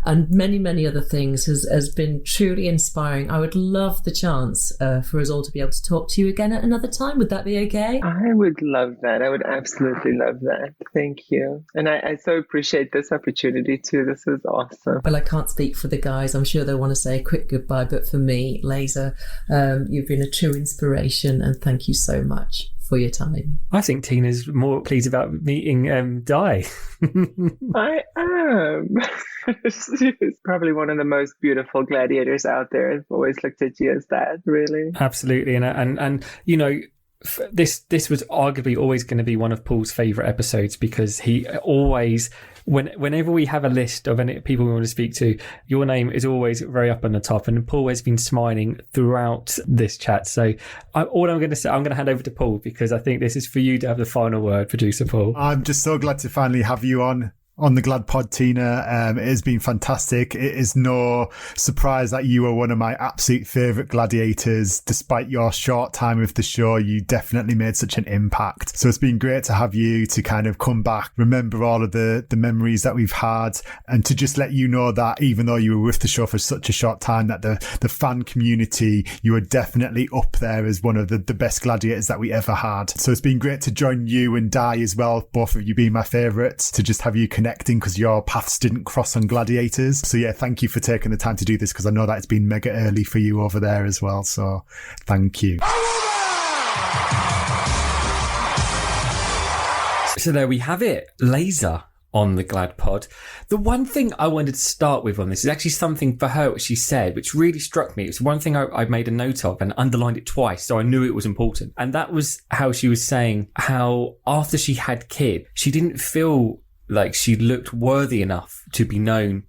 and many, many other things has been truly inspiring. I would love the chance for us all to be able to talk to you again at another time. Would that be okay? I would love that. I would absolutely love that. Thank you. And I so appreciate this opportunity too. This is awesome. Well, I can't speak for the guys. I'm sure they'll want to say a quick goodbye. But for me, Laser, you've been a true inspiration, and thank you so much for your time. I think Tina's more pleased about meeting Di. I am. She's probably one of the most beautiful gladiators out there. I've always looked at you as that, really. Absolutely. And this was arguably always going to be one of Paul's favourite episodes, because he always, whenever we have a list of any people we want to speak to, your name is always very up on the top, and Paul has been smiling throughout this chat. So all I'm going to say, I'm going to hand over to Paul, because I think this is for you to have the final word, producer Paul. I'm just so glad to finally have you on the Glad Pod, Tina. It has been fantastic. It is no surprise that you are one of my absolute favourite gladiators. Despite your short time with the show, you definitely made such an impact. So it's been great to have you to kind of come back, remember all of the memories that we've had, and to just let you know that even though you were with the show for such a short time, that the fan community, you are definitely up there as one of the best gladiators that we ever had. So it's been great to join you and Di as well, both of you being my favourites, to just have you connecting, because your paths didn't cross on Gladiators. So yeah, thank you for taking the time to do this, because I know that it's been mega early for you over there as well. So thank you. So there we have it. Laser on the Glad Pod. The one thing I wanted to start with on this is actually something for her, which she said, which really struck me. It's one thing I made a note of and underlined it twice, so I knew it was important. And that was how she was saying how after she had kid, she didn't feel like she looked worthy enough to be known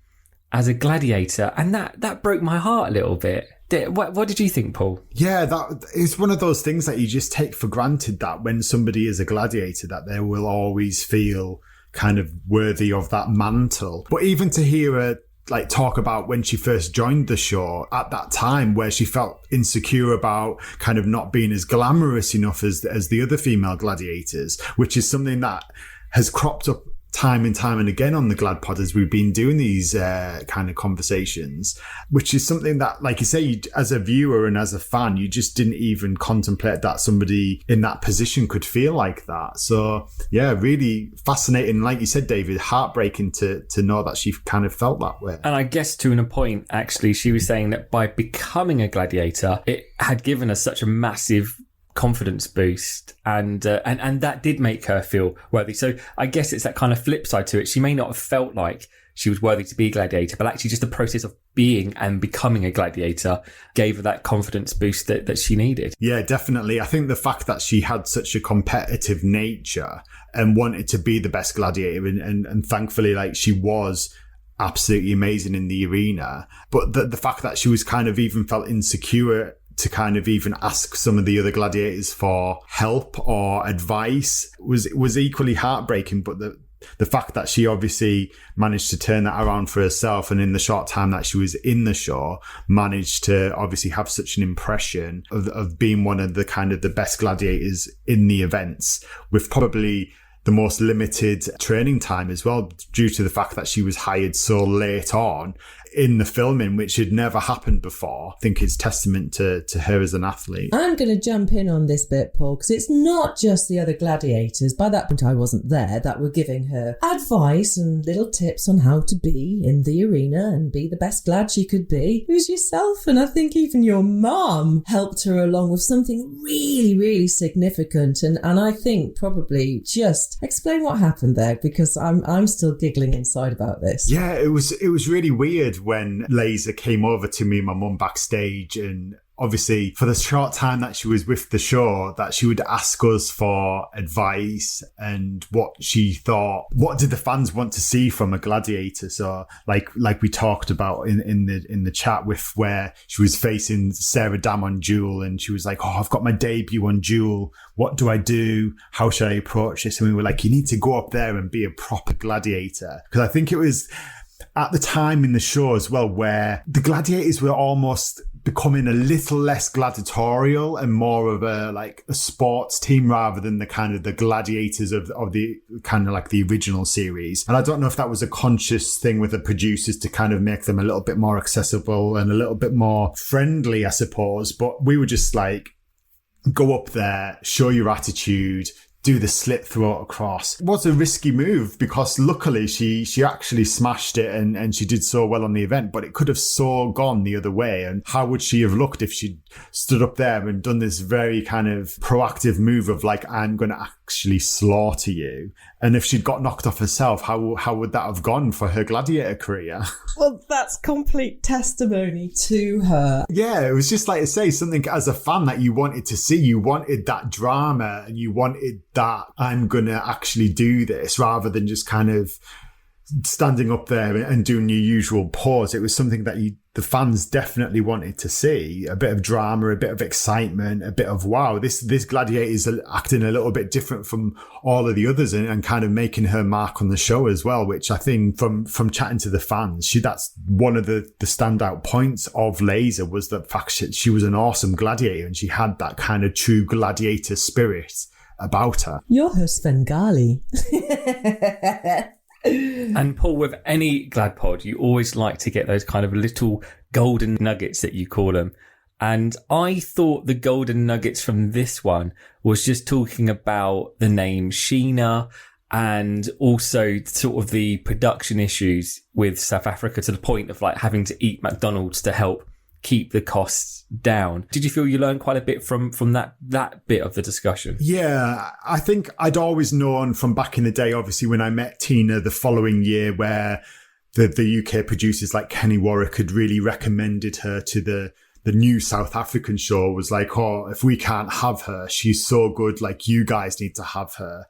as a gladiator. And that broke my heart a little bit. What did you think, Paul? Yeah, that is one of those things that you just take for granted, that when somebody is a gladiator, that they will always feel kind of worthy of that mantle. But even to hear her like talk about when she first joined the show at that time, where she felt insecure about kind of not being as glamorous enough as the other female gladiators, which is something that has cropped up time and time and again on the Glad Pod as we've been doing these kind of conversations, which is something that, like you say, as a viewer and as a fan, you just didn't even contemplate that somebody in that position could feel like that. So yeah, really fascinating. Like you said, David, heartbreaking to know that she kind of felt that way. And I guess to a point, actually, she was saying that by becoming a gladiator, it had given her such a massive confidence boost, and that did make her feel worthy. So I guess it's that kind of flip side to it. She may not have felt like she was worthy to be a gladiator, but actually just the process of being and becoming a gladiator gave her that confidence boost that she needed. Yeah, definitely. I think the fact that she had such a competitive nature and wanted to be the best gladiator, and thankfully, like, she was absolutely amazing in the arena, but the fact that she was kind of even felt insecure to kind of even ask some of the other gladiators for help or advice was equally heartbreaking. But the fact that she obviously managed to turn that around for herself, and in the short time that she was in the show, managed to obviously have such an impression of being one of the kind of the best gladiators in the events, with probably the most limited training time as well, due to the fact that she was hired so late on in the filming, which had never happened before. I think it's testament to her as an athlete. I'm going to jump in on this bit, Paul, because it's not just the other gladiators, by that point I wasn't there, that were giving her advice and little tips on how to be in the arena and be the best glad she could be. It was yourself, and I think even your mum helped her along with something really, really significant. And I think probably just explain what happened there, because I'm still giggling inside about this. Yeah, it was really weird when Laser came over to me and my mum backstage, and obviously for the short time that she was with the show, that she would ask us for advice and what she thought, what did the fans want to see from a gladiator. So like we talked about in the chat, with where she was facing Sarah Dam on Duel, and she was like, oh, I've got my debut on Duel, what do I do, how should I approach this? And we were like, you need to go up there and be a proper gladiator. Because I think it was at the time in the show as well, where the gladiators were almost becoming a little less gladiatorial and more of a sports team, rather than the kind of the gladiators of the kind of like the original series. And I don't know if that was a conscious thing with the producers to kind of make them a little bit more accessible and a little bit more friendly, I suppose. But we were just like, go up there, show your attitude, do the slit throat across. It was a risky move, because luckily she actually smashed it and she did so well on the event, but it could have so gone the other way. And how would she have looked if she'd stood up there and done this very kind of proactive move of like, I'm going to actually slaughter you? And if she'd got knocked off herself, how would that have gone for her gladiator career? Well, that's complete testimony to her. Yeah, it was just like I say, something as a fan that you wanted to see. You wanted that drama, and you wanted that I'm going to actually do this, rather than just kind of standing up there and doing your usual pause. It was something that the fans definitely wanted to see. A bit of drama, a bit of excitement, a bit of wow, this gladiator is acting a little bit different from all of the others, and kind of making her mark on the show as well, which I think from chatting to the fans, that's one of the standout points of Laser, was the fact that she was an awesome gladiator and she had that kind of true gladiator spirit about her. You're her Svengali. And Paul, with any Glad Pod, you always like to get those kind of little golden nuggets that you call them. And I thought the golden nuggets from this one was just talking about the name Sheena, and also sort of the production issues with South Africa, to the point of like having to eat McDonald's to help keep the costs down. Did you feel you learned quite a bit from that bit of the discussion? Yeah, I think I'd always known from back in the day, obviously, when I met Tina the following year, where the UK producers like Kenny Warwick had really recommended her to the new South African show, was like, oh, if we can't have her, she's so good, like, you guys need to have her,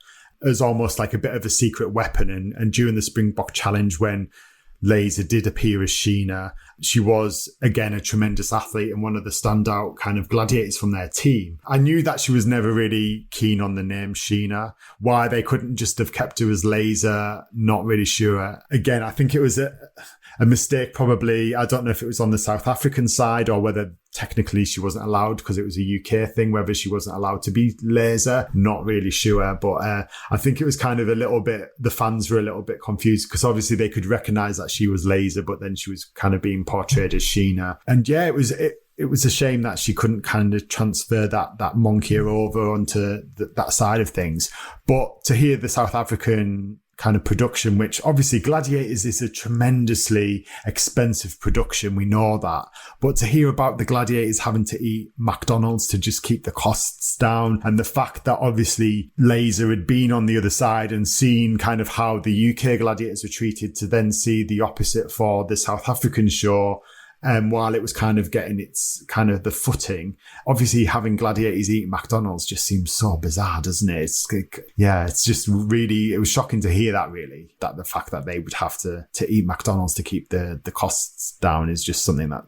as almost like a bit of a secret weapon. And during the Springbok Challenge, when Laser did appear as Sheena, she was, again, a tremendous athlete and one of the standout kind of gladiators from their team. I knew that she was never really keen on the name Sheena. Why they couldn't just have kept her as Laser, not really sure. Again, I think it was a mistake, probably. I don't know if it was on the South African side or whether technically she wasn't allowed because it was a UK thing, whether she wasn't allowed to be Laser. Not really sure. But I think it was kind of a little bit, the fans were a little bit confused because obviously they could recognize that she was Laser, but then she was kind of being portrayed as Sheena. And yeah, it was a shame that she couldn't kind of transfer that monkey over onto that side of things. But to hear the South African kind of production, which obviously Gladiators is a tremendously expensive production, we know that, but to hear about the Gladiators having to eat McDonald's to just keep the costs down, and the fact that obviously Laser had been on the other side and seen kind of how the UK Gladiators were treated, to then see the opposite for the South African show. While it was kind of getting its kind of the footing, obviously having Gladiators eat McDonald's just seems so bizarre, doesn't it? It's just really, it was shocking to hear that, really, that the fact that they would have to eat McDonald's to keep the costs down is just something that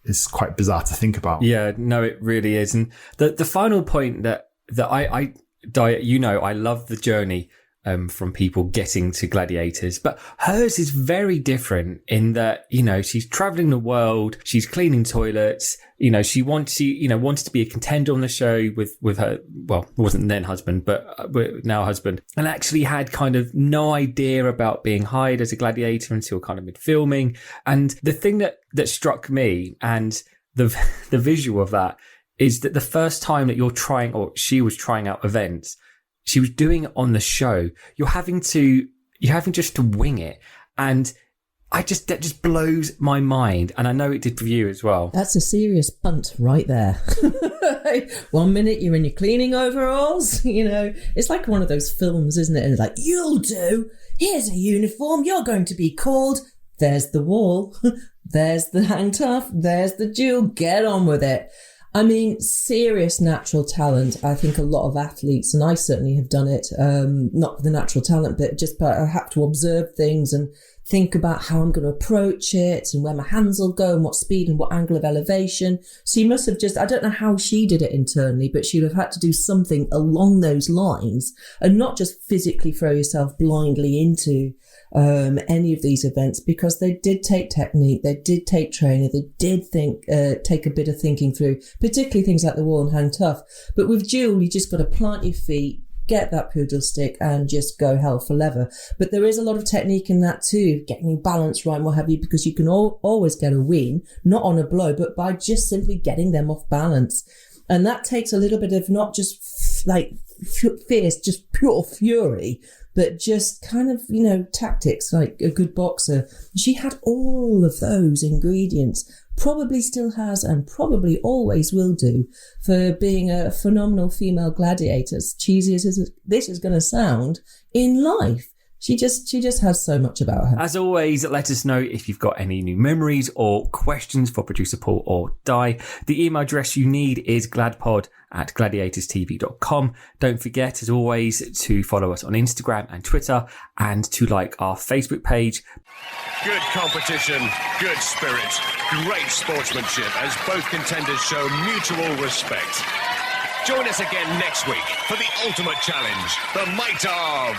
is quite bizarre to think about. Yeah, no, it really is. And the final point that I love the journey from people getting to Gladiators, but hers is very different in that, she's traveling the world, she's cleaning toilets, she wanted to be a contender on the show with her, well, it wasn't then husband, but now husband, and actually had kind of no idea about being hired as a gladiator until kind of mid-filming. And the thing that struck me, and the visual of that, is that the first time that she was trying out events, she was doing it on the show. You're having just to wing it. And that just blows my mind. And I know it did for you as well. That's a serious punt right there. 1 minute you're in your cleaning overalls, it's like one of those films, isn't it? And it's like, you'll do. Here's a uniform. You're going to be called. There's the wall. There's the hang tough. There's the duel. Get on with it. I mean, serious natural talent. I think a lot of athletes, and I certainly have done it, not the natural talent, but I have to observe things and think about how I'm going to approach it and where my hands will go and what speed and what angle of elevation. So you must have I don't know how she did it internally, but she'd have had to do something along those lines and not just physically throw yourself blindly into any of these events, because they did take technique, they did take training, they did take a bit of thinking through, particularly things like the wall and hang tough. But with duel, you just got to plant your feet, get that poodle stick and just go hell for leather. But there is a lot of technique in that too, getting your balance right and what have you, because you can always get a win, not on a blow, but by just simply getting them off balance. And that takes a little bit of not just like fierce, just pure fury, but just kind of, tactics, like a good boxer. She had all of those ingredients, probably still has and probably always will do, for being a phenomenal female gladiator, as cheesy as this is going to sound, in life. She just has so much about her. As always, let us know if you've got any new memories or questions for producer Paul or Di. The email address you need is gladpod@gladiatorstv.com. Don't forget, as always, to follow us on Instagram and Twitter, and to like our Facebook page. Good competition, good spirit, great sportsmanship as both contenders show mutual respect. Join us again next week for the ultimate challenge, the might of